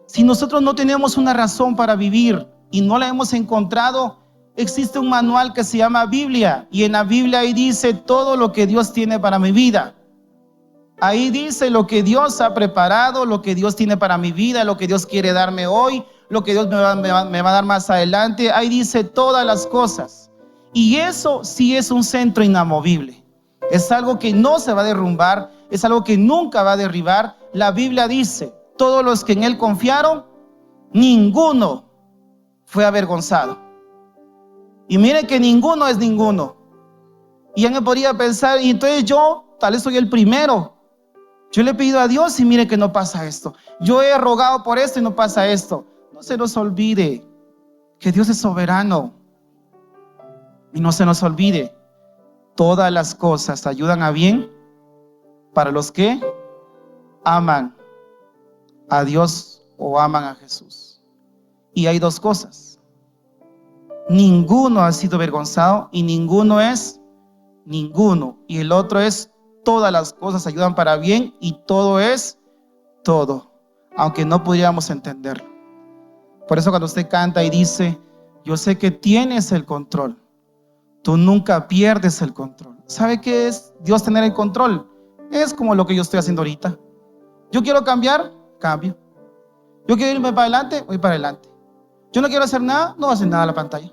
Si nosotros no tenemos una razón para vivir y no la hemos encontrado, existe un manual que se llama Biblia y en la Biblia ahí dice todo lo que Dios tiene para mi vida. Ahí dice lo que Dios ha preparado, lo que Dios tiene para mi vida, lo que Dios quiere darme hoy, lo que Dios me va a dar más adelante. Ahí dice todas las cosas. Y eso sí es un centro inamovible. Es algo que no se va a derrumbar, es algo que nunca va a derribar. La Biblia dice, todos los que en Él confiaron, ninguno fue avergonzado. Y mire que ninguno es ninguno. Y alguien podría pensar, y entonces yo tal vez soy el primero. Yo le he pedido a Dios y mire que no pasa esto. Yo he rogado por esto y no pasa esto. No se nos olvide que Dios es soberano. Y no se nos olvide, todas las cosas ayudan a bien para los que aman a Dios o aman a Jesús. Y hay dos cosas. Ninguno ha sido avergonzado y ninguno es ninguno. Y el otro es todas las cosas ayudan para bien y todo es todo, aunque no pudiéramos entenderlo. Por eso cuando usted canta y dice, yo sé que tienes el control, tú nunca pierdes el control. ¿Sabe qué es Dios tener el control? Es como lo que yo estoy haciendo ahorita. Yo quiero cambiar, cambio. Yo quiero irme para adelante, voy para adelante. Yo no quiero hacer nada, no hace nada a la pantalla.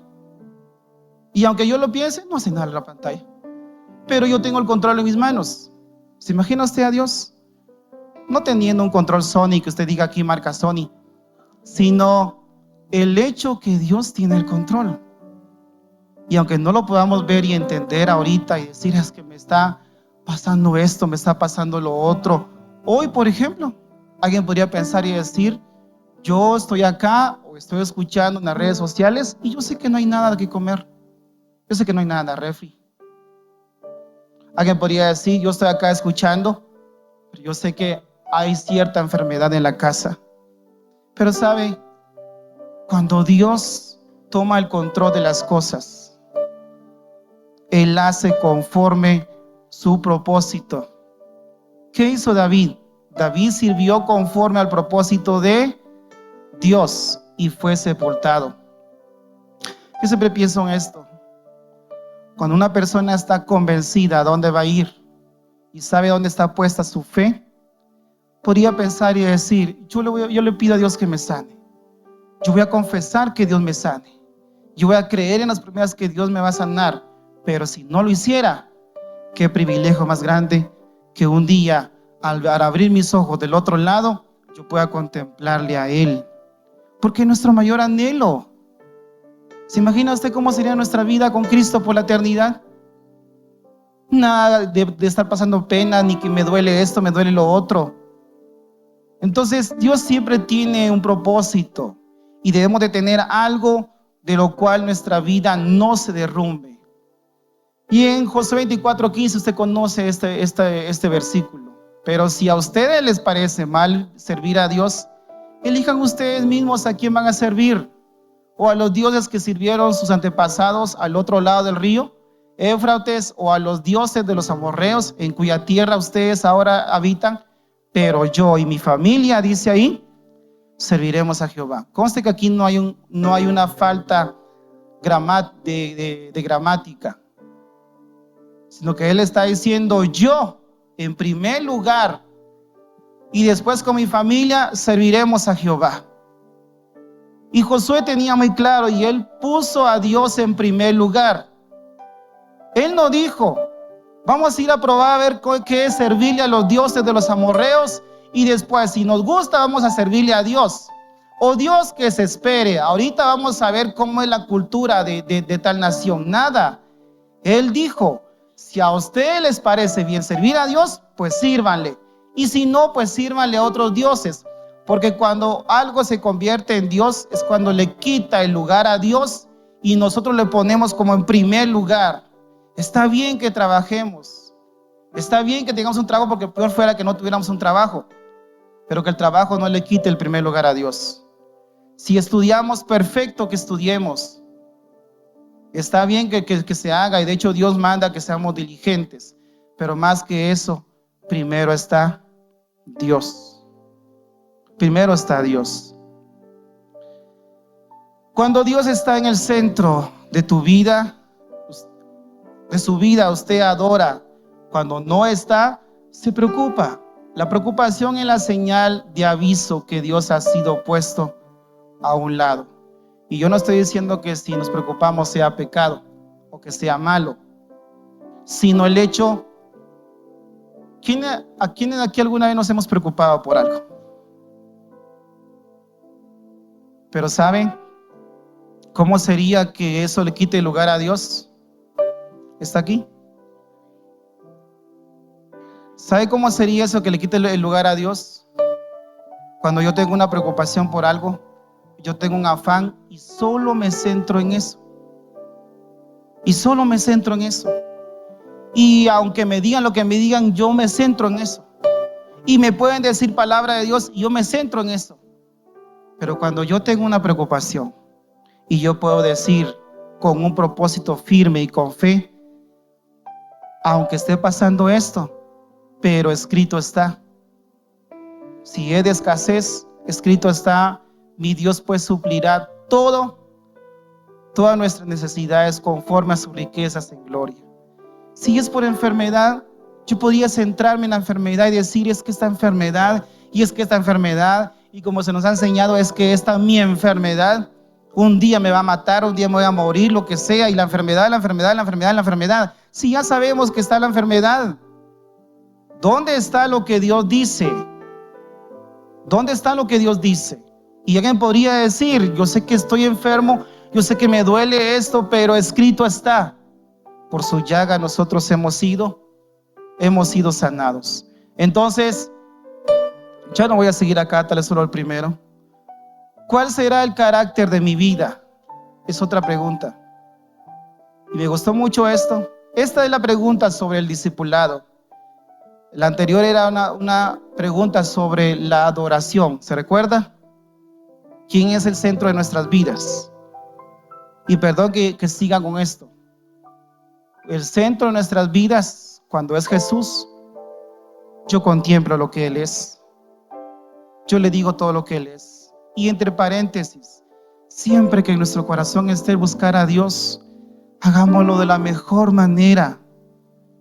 Y aunque yo lo piense, no hace nada a la pantalla. Pero yo tengo el control en mis manos. ¿Se imagina usted a Dios? No teniendo un control Sony, que usted diga aquí marca Sony, sino el hecho que Dios tiene el control. Y aunque no lo podamos ver y entender ahorita y decir, es que me está pasando esto, me está pasando lo otro. Hoy, por ejemplo, alguien podría pensar y decir, yo estoy acá o estoy escuchando en las redes sociales y yo sé que no hay nada que comer. Yo sé que no hay nada en la refri. Alguien podría decir, yo estoy acá escuchando, pero yo sé que hay cierta enfermedad en la casa. Pero sabe, cuando Dios toma el control de las cosas, Él hace conforme su propósito. ¿Qué hizo David? David sirvió conforme al propósito de Dios y fue sepultado. Yo siempre pienso en esto. Cuando una persona está convencida a dónde va a ir y sabe dónde está puesta su fe, podría pensar y decir, yo le pido a Dios que me sane. Yo voy a confesar que Dios me sane. Yo voy a creer en las promesas que Dios me va a sanar. Pero si no lo hiciera, qué privilegio más grande que un día, al abrir mis ojos del otro lado, yo pueda contemplarle a Él. Porque es nuestro mayor anhelo. ¿Se imagina usted cómo sería nuestra vida con Cristo por la eternidad? Nada de estar pasando pena, ni que me duele esto, me duele lo otro. Entonces Dios siempre tiene un propósito y debemos de tener algo de lo cual nuestra vida no se derrumbe. Y en Josué 24:15 usted conoce este versículo. Pero si a ustedes les parece mal servir a Dios, elijan ustedes mismos a quién van a servir, o a los dioses que sirvieron sus antepasados al otro lado del río Éufrates, o a los dioses de los amorreos en cuya tierra ustedes ahora habitan. Pero yo y mi familia, dice ahí, serviremos a Jehová. Conste que aquí no hay una falta de gramática, sino que él está diciendo, yo en primer lugar y después con mi familia serviremos a Jehová. Y Josué tenía muy claro y él puso a Dios en primer lugar. Él no dijo, vamos a ir a probar a ver qué es servirle a los dioses de los amorreos y después si nos gusta vamos a servirle a Dios. O Dios que se espere, ahorita vamos a ver cómo es la cultura de tal nación. Nada. Él dijo, si a ustedes les parece bien servir a Dios, pues sírvanle. Y si no, pues sírvanle a otros dioses. Porque cuando algo se convierte en Dios, es cuando le quita el lugar a Dios y nosotros le ponemos como en primer lugar. Está bien que trabajemos. Está bien que tengamos un trabajo, porque peor fuera que no tuviéramos un trabajo. Pero que el trabajo no le quite el primer lugar a Dios. Si estudiamos, perfecto que estudiemos. Está bien que se haga, y de hecho Dios manda que seamos diligentes, pero más que eso, primero está Dios. Primero está Dios. Cuando Dios está en el centro de tu vida, de su vida, usted adora. Cuando no está, se preocupa. La preocupación es la señal de aviso que Dios ha sido puesto a un lado. Y yo no estoy diciendo que si nos preocupamos sea pecado o que sea malo, sino el hecho, ¿a quiénes aquí alguna vez nos hemos preocupado por algo? Pero ¿saben cómo sería que eso le quite el lugar a Dios? ¿Está aquí? ¿Sabe cómo sería eso que le quite el lugar a Dios? Cuando yo tengo una preocupación por algo, yo tengo un afán y solo me centro en eso. Y solo me centro en eso. Y aunque me digan lo que me digan, yo me centro en eso. Y me pueden decir palabra de Dios y yo me centro en eso. Pero cuando yo tengo una preocupación y yo puedo decir con un propósito firme y con fe, aunque esté pasando esto, pero escrito está. Si es de escasez, escrito está, mi Dios pues suplirá todas nuestras necesidades conforme a sus riquezas en gloria. Si es por enfermedad, yo podría centrarme en la enfermedad y decir, es que esta enfermedad, y como se nos ha enseñado, es que mi enfermedad, un día me va a matar, un día me voy a morir, lo que sea, y la enfermedad. Si ya sabemos que está la enfermedad, ¿dónde está lo que Dios dice? ¿Dónde está lo que Dios dice? Y alguien podría decir, yo sé que estoy enfermo, yo sé que me duele esto, pero escrito está, por su llaga nosotros hemos sido sanados. Entonces, ya no voy a seguir acá, tal vez solo el primero. ¿Cuál será el carácter de mi vida? Es otra pregunta. Y me gustó mucho esto. Esta es la pregunta sobre el discipulado. La anterior era una pregunta sobre la adoración. ¿Se recuerda? ¿Quién es el centro de nuestras vidas? Y perdón que siga con esto. El centro de nuestras vidas, cuando es Jesús, yo contemplo lo que Él es. Yo le digo todo lo que Él es. Y entre paréntesis, siempre que en nuestro corazón esté buscar a Dios, hagámoslo de la mejor manera.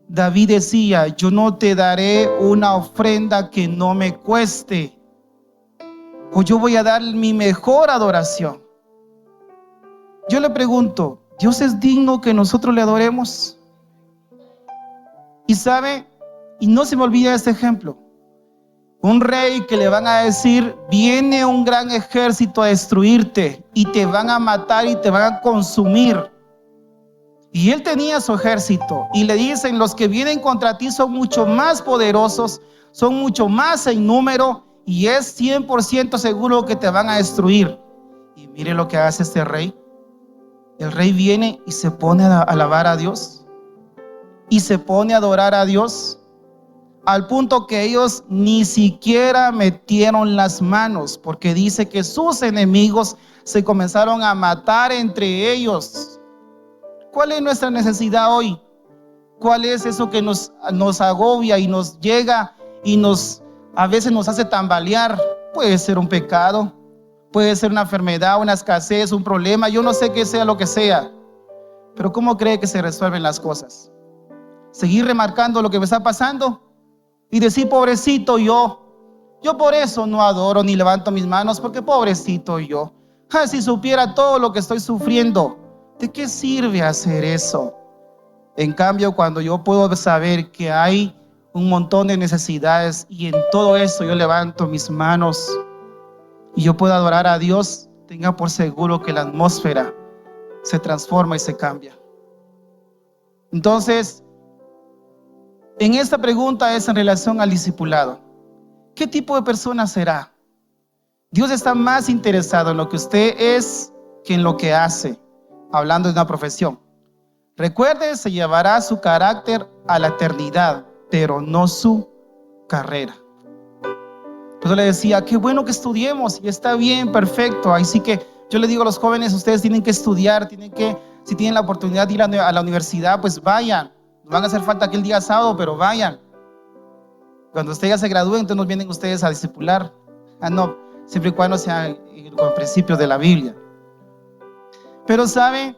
David decía, yo no te daré una ofrenda que no me cueste, o yo voy a dar mi mejor adoración. Yo le pregunto, ¿Dios es digno que nosotros le adoremos? Y sabe, y no se me olvida este ejemplo, un rey que le van a decir, viene un gran ejército a destruirte y te van a matar y te van a consumir. Y él tenía su ejército y le dicen, los que vienen contra ti son mucho más poderosos, son mucho más en número y es 100% seguro que te van a destruir. Y mire lo que hace este rey. El rey viene y se pone a alabar a Dios y se pone a adorar a Dios, al punto que ellos ni siquiera metieron las manos, porque dice que sus enemigos se comenzaron a matar entre ellos. ¿Cuál es nuestra necesidad hoy? ¿Cuál es eso que nos agobia y nos llega y a veces nos hace tambalear? Puede ser un pecado, puede ser una enfermedad, una escasez, un problema, yo no sé qué sea lo que sea, pero ¿cómo cree que se resuelven las cosas? ¿Seguir remarcando lo que me está pasando y decir, pobrecito yo por eso no adoro ni levanto mis manos, porque pobrecito yo? Si supiera todo lo que estoy sufriendo, ¿de qué sirve hacer eso? En cambio, cuando yo puedo saber que hay un montón de necesidades y en todo eso yo levanto mis manos y yo puedo adorar a Dios, tenga por seguro que la atmósfera se transforma y se cambia. Entonces, en esta pregunta es en relación al discipulado. ¿Qué tipo de persona será? Dios está más interesado en lo que usted es que en lo que hace, hablando de una profesión. Recuerde, se llevará su carácter a la eternidad, pero no su carrera. Por eso le decía, qué bueno que estudiemos, y está bien, perfecto. Así que yo le digo a los jóvenes, ustedes tienen que estudiar, si tienen la oportunidad de ir a la universidad, pues vayan. Nos van a hacer falta aquel día sábado, pero vayan. Cuando ustedes ya se gradúen, entonces nos vienen ustedes a discipular. No, siempre y cuando sean con principios de la Biblia. Pero ¿sabe?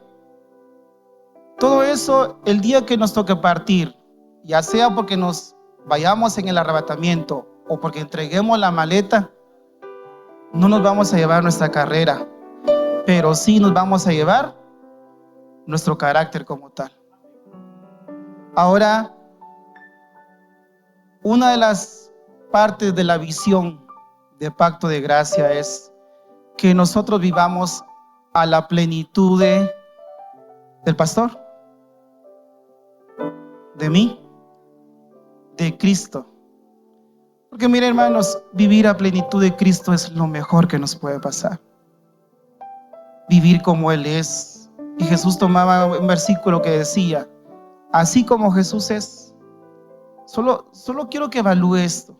Todo eso, el día que nos toque partir, ya sea porque nos vayamos en el arrebatamiento o porque entreguemos la maleta, no nos vamos a llevar nuestra carrera, pero sí nos vamos a llevar nuestro carácter como tal. Ahora, una de las partes de la visión de Pacto de Gracia es que nosotros vivamos a la plenitud del pastor, de mí, de Cristo. Porque mire, hermanos, vivir a plenitud de Cristo es lo mejor que nos puede pasar. Vivir como Él es. Y Jesús tomaba un versículo que decía, así como Jesús es, solo quiero que evalúe esto.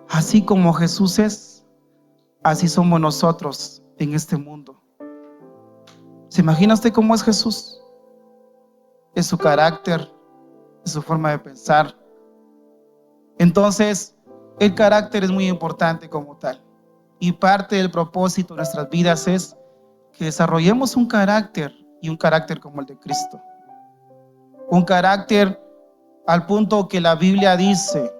Así como Jesús es, así somos nosotros en este mundo. ¿Se imagina usted cómo es Jesús? Es su carácter, de su forma de pensar. Entonces, el carácter es muy importante como tal. Y parte del propósito de nuestras vidas es que desarrollemos un carácter, y un carácter como el de Cristo. Un carácter al punto que la Biblia dice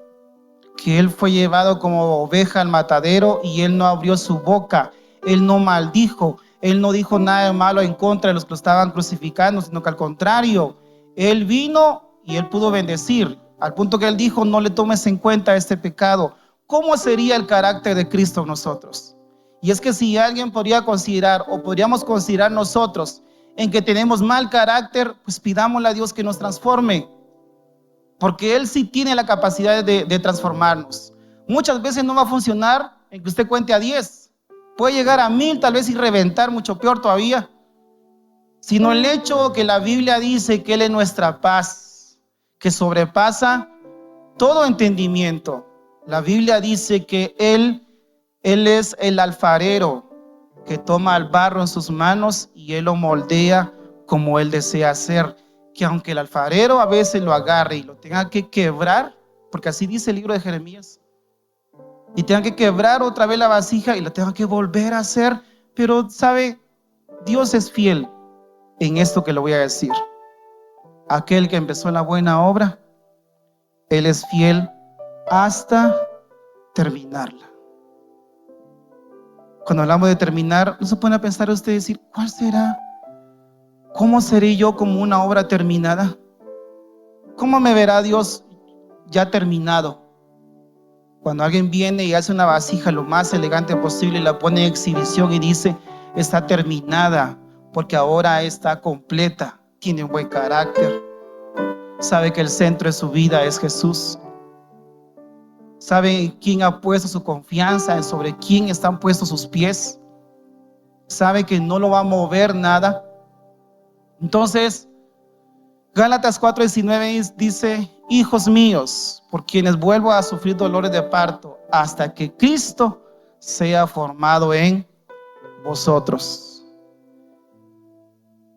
que Él fue llevado como oveja al matadero y Él no abrió su boca, Él no maldijo, Él no dijo nada de malo en contra de los que lo estaban crucificando, sino que al contrario, Él vino y Él pudo bendecir, al punto que Él dijo: no le tomes en cuenta este pecado. ¿Cómo sería el carácter de Cristo en nosotros? Y es que si alguien podría considerar, o podríamos considerar nosotros, en que tenemos mal carácter, pues pidámosle a Dios que nos transforme, porque Él sí tiene la capacidad de transformarnos. Muchas veces no va a funcionar en que usted cuente a 10, puede llegar a 1000 tal vez y reventar, mucho peor todavía, sino el hecho que la Biblia dice que Él es nuestra paz, que sobrepasa todo entendimiento. La Biblia dice que Él es el alfarero que toma el barro en sus manos y Él lo moldea como Él desea hacer. Que aunque el alfarero a veces lo agarre y lo tenga que quebrar, porque así dice el libro de Jeremías, y tenga que quebrar otra vez la vasija y la tenga que volver a hacer, pero sabe, Dios es fiel en esto que le voy a decir. Aquel que empezó la buena obra, Él es fiel hasta terminarla. Cuando hablamos de terminar, no se pone a pensar usted y decir: ¿cuál será? ¿Cómo seré yo como una obra terminada? ¿Cómo me verá Dios ya terminado? Cuando alguien viene y hace una vasija lo más elegante posible y la pone en exhibición y dice: está terminada, porque ahora está completa, tiene un buen carácter, sabe que el centro de su vida es Jesús, sabe en quién ha puesto su confianza, sobre quién están puestos sus pies, sabe que no lo va a mover nada. Entonces, Gálatas 4:19 dice: hijos míos, por quienes vuelvo a sufrir dolores de parto, hasta que Cristo sea formado en vosotros.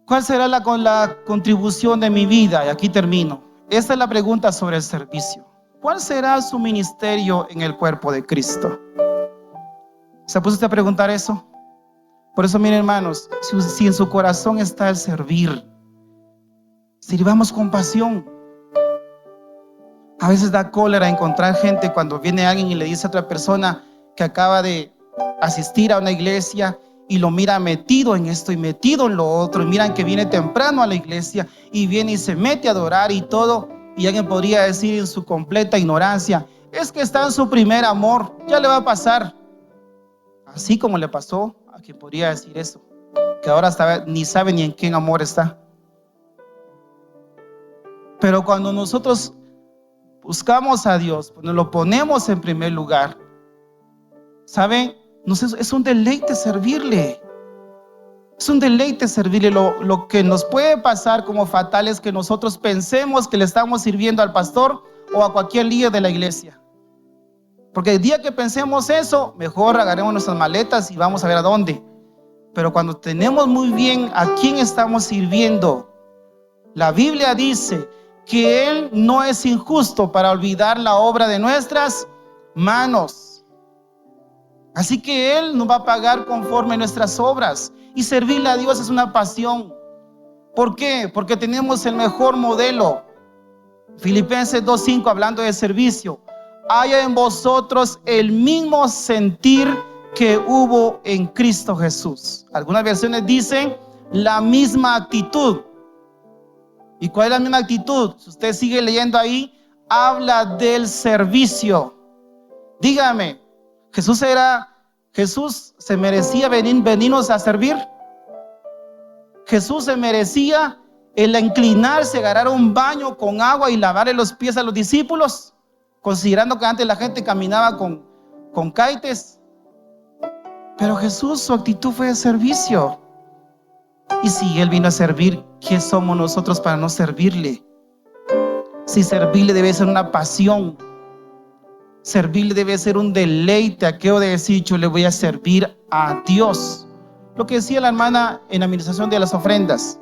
¿Cuál será la contribución de mi vida? Y aquí termino. Esta es la pregunta sobre el servicio. ¿Cuál será su ministerio en el cuerpo de Cristo? ¿Se ha puesto usted a preguntar eso? Por eso, miren, hermanos, si en su corazón está el servir, sirvamos con pasión. A veces da cólera encontrar gente cuando viene alguien y le dice a otra persona que acaba de asistir a una iglesia y lo mira metido en esto y metido en lo otro, y miran que viene temprano a la iglesia y viene y se mete a adorar y todo, y alguien podría decir en su completa ignorancia: es que está en su primer amor, ya le va a pasar. Así como le pasó a quien podría decir eso, que ahora ni sabe ni en qué amor está. Pero cuando nosotros buscamos a Dios, cuando lo ponemos en primer lugar, ¿saben? Es un deleite servirle. Es un deleite servirle. Lo que nos puede pasar como fatal es que nosotros pensemos que le estamos sirviendo al pastor o a cualquier líder de la iglesia. Porque el día que pensemos eso, mejor agarremos nuestras maletas y vamos a ver a dónde. Pero cuando tenemos muy bien a quién estamos sirviendo, la Biblia dice que Él no es injusto para olvidar la obra de nuestras manos. Así que Él nos va a pagar conforme a nuestras obras. Y servirle a Dios es una pasión. ¿Por qué? Porque tenemos el mejor modelo. Filipenses 2:5, hablando de servicio: haya en vosotros el mismo sentir que hubo en Cristo Jesús. Algunas versiones dicen la misma actitud. ¿Y cuál es la misma actitud? Si usted sigue leyendo ahí, habla del servicio. Dígame, ¿Jesús se merecía venirnos a servir? ¿Jesús se merecía el inclinarse, agarrar un baño con agua y lavarle los pies a los discípulos, considerando que antes la gente caminaba con caites? Pero Jesús, su actitud fue de servicio. Y si Él vino a servir, ¿qué somos nosotros para no servirle? Si servirle debe ser una pasión, servirle debe ser un deleite. Aquello de decir: yo le voy a servir a Dios. Lo que decía la hermana en la administración de las ofrendas: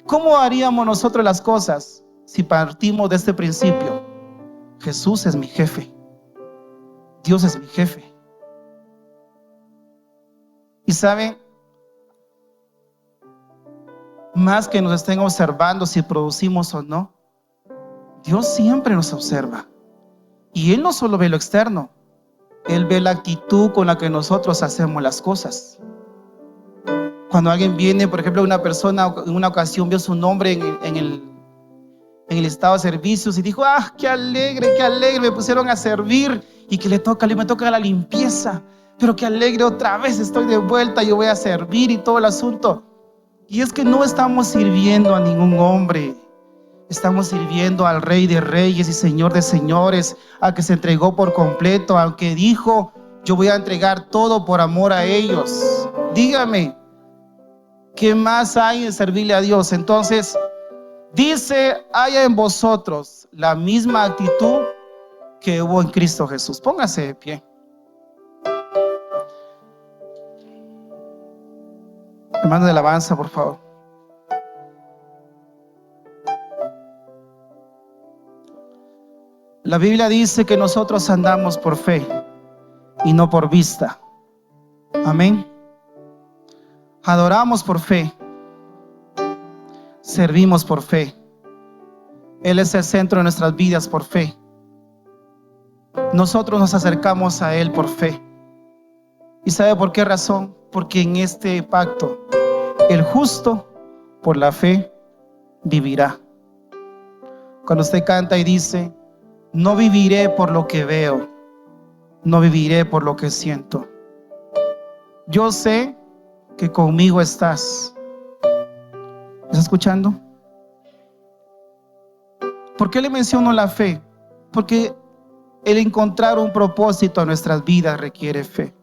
¿cómo haríamos nosotros las cosas si partimos de este principio, Jesús es mi jefe, Dios es mi jefe. Y saben, más que nos estén observando si producimos o no, Dios siempre nos observa. Y Él no solo ve lo externo, Él ve la actitud con la que nosotros hacemos las cosas. Cuando alguien viene, por ejemplo, una persona en una ocasión vio su nombre en el estado de servicios y dijo: ¡ah, qué alegre, me pusieron a servir! Y que me toca la limpieza, pero qué alegre, otra vez estoy de vuelta, yo voy a servir y todo el asunto. Y es que no estamos sirviendo a ningún hombre, estamos sirviendo al Rey de Reyes y Señor de Señores, al que se entregó por completo, al que dijo: yo voy a entregar todo por amor a ellos. Dígame, ¿qué más hay en servirle a Dios? Entonces, dice: haya en vosotros la misma actitud que hubo en Cristo Jesús. Póngase de pie. Hermano de alabanza, por favor. La Biblia dice que nosotros andamos por fe y no por vista. Amén. Adoramos por fe, servimos por fe. Él es el centro de nuestras vidas por fe. Nosotros nos acercamos a Él por fe. ¿Y sabe por qué razón? Porque en este pacto, el justo por la fe vivirá. Cuando usted canta y dice: no viviré por lo que veo, no viviré por lo que siento. Yo sé que conmigo estás. ¿Me está escuchando? ¿Por qué le menciono la fe? Porque el encontrar un propósito en nuestras vidas requiere fe.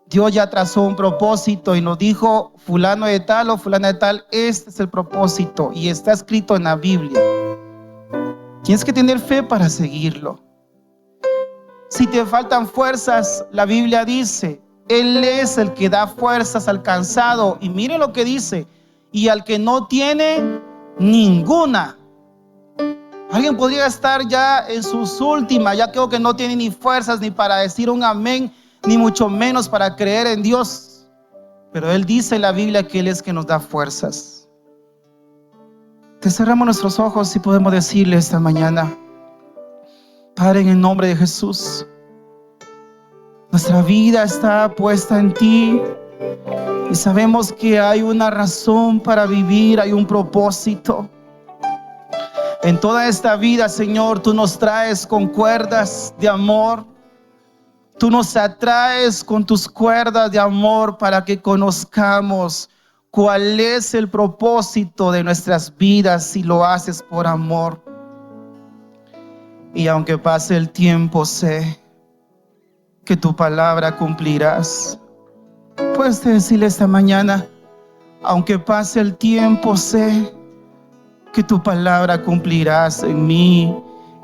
Dios ya trazó un propósito y nos dijo: fulano de tal o fulana de tal, este es el propósito y está escrito en la Biblia. Tienes que tener fe para seguirlo. Si te faltan fuerzas, la Biblia dice: Él es el que da fuerzas al cansado. Y mire lo que dice: y al que no tiene ninguna. Alguien podría estar ya en sus últimas, ya creo que no tiene ni fuerzas ni para decir un amén, ni mucho menos para creer en Dios. Pero Él dice en la Biblia que Él es que nos da fuerzas. Te cerramos nuestros ojos y podemos decirle esta mañana: Padre, en el nombre de Jesús, nuestra vida está puesta en ti y sabemos que hay una razón para vivir, hay un propósito. En toda esta vida, Señor, tú nos traes con cuerdas de amor. Tú nos atraes con tus cuerdas de amor para que conozcamos cuál es el propósito de nuestras vidas si lo haces por amor. Y aunque pase el tiempo, sé que tu palabra cumplirás. Puedes decirle esta mañana: aunque pase el tiempo, sé que tu palabra cumplirás en mí,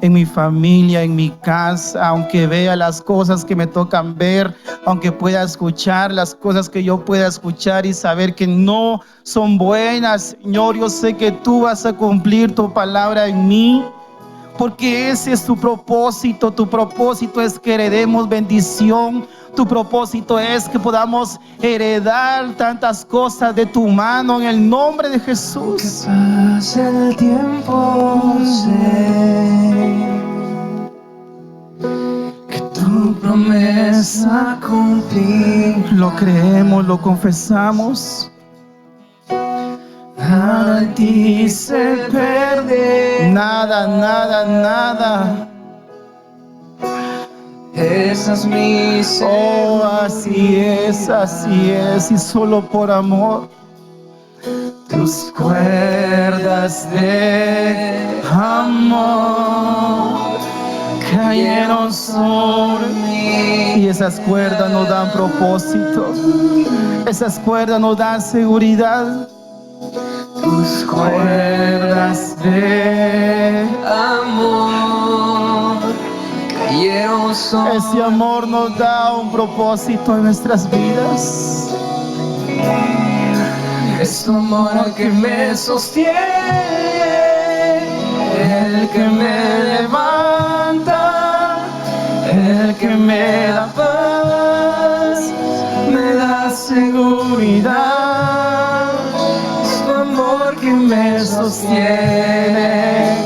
en mi familia, en mi casa. Aunque vea las cosas que me tocan ver, aunque pueda escuchar las cosas que yo pueda escuchar y saber que no son buenas, Señor, yo sé que tú vas a cumplir tu palabra en mí, porque ese es tu propósito. Tu propósito es que heredemos bendición. Tu propósito es que podamos heredar tantas cosas de tu mano en el nombre de Jesús. Que pase el tiempo, sé que tu promesa cumplir. Lo creemos, lo confesamos. Nada en ti se pierde. Nada, nada, nada. Esa es mi seguridad. Oh, así es, y solo por amor. Tus cuerdas de amor cayeron sobre mí. Y esas cuerdas nos dan propósito. Esas cuerdas nos dan seguridad. Tus cuerdas de amor cayeron sobre mí. Ese amor nos da un propósito en nuestras vidas. Es tu amor que me sostiene. el que me levanta, el que me da paz, me da seguridad, es tu amor que me sostiene,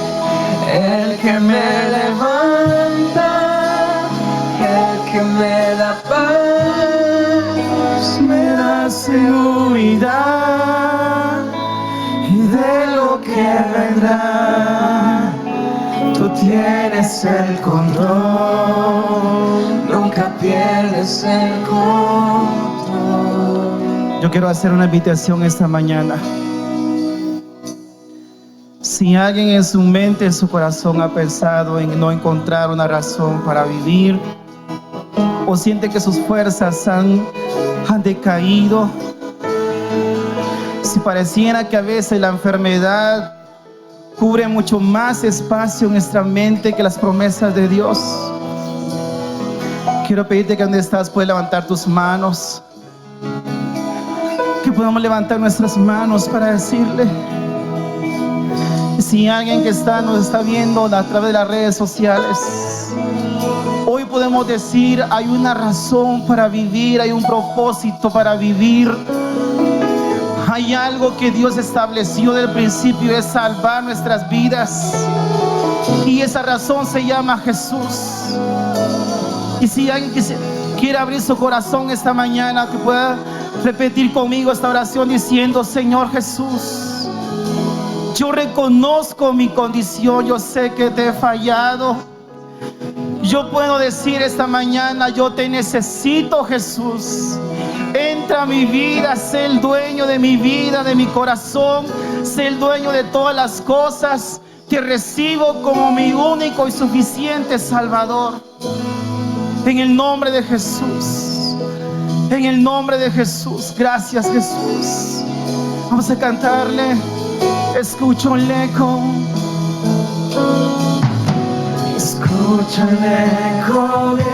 el que me levanta, el que me da paz, me da seguridad, y de lo que vendrá, tú tienes el control, nunca pierdes el control. Yo quiero hacer una invitación esta mañana. Si alguien en su mente, en su corazón ha pensado en no encontrar una razón para vivir, o siente que sus fuerzas han decaído, si pareciera que a veces la enfermedad cubre mucho más espacio en nuestra mente que las promesas de Dios, quiero pedirte que donde estás puedes levantar tus manos, que podamos levantar nuestras manos para decirle. Si alguien que nos está viendo a través de las redes sociales, hoy podemos decir, hay una razón para vivir, hay un propósito para vivir. Hay algo que Dios estableció desde el principio, es salvar nuestras vidas, y esa razón se llama Jesús. Y si alguien quiere abrir su corazón esta mañana, que pueda repetir conmigo esta oración diciendo: Señor Jesús, yo reconozco mi condición, yo sé que te he fallado. Yo puedo decir esta mañana: yo te necesito, Jesús. Entra a mi vida, sé el dueño de mi vida, de mi corazón, sé el dueño de todas las cosas. Te recibo como mi único y suficiente Salvador. En el nombre de Jesús, en el nombre de Jesús. Gracias, Jesús. Vamos a cantarle. Escucho el eco. Escucha el eco de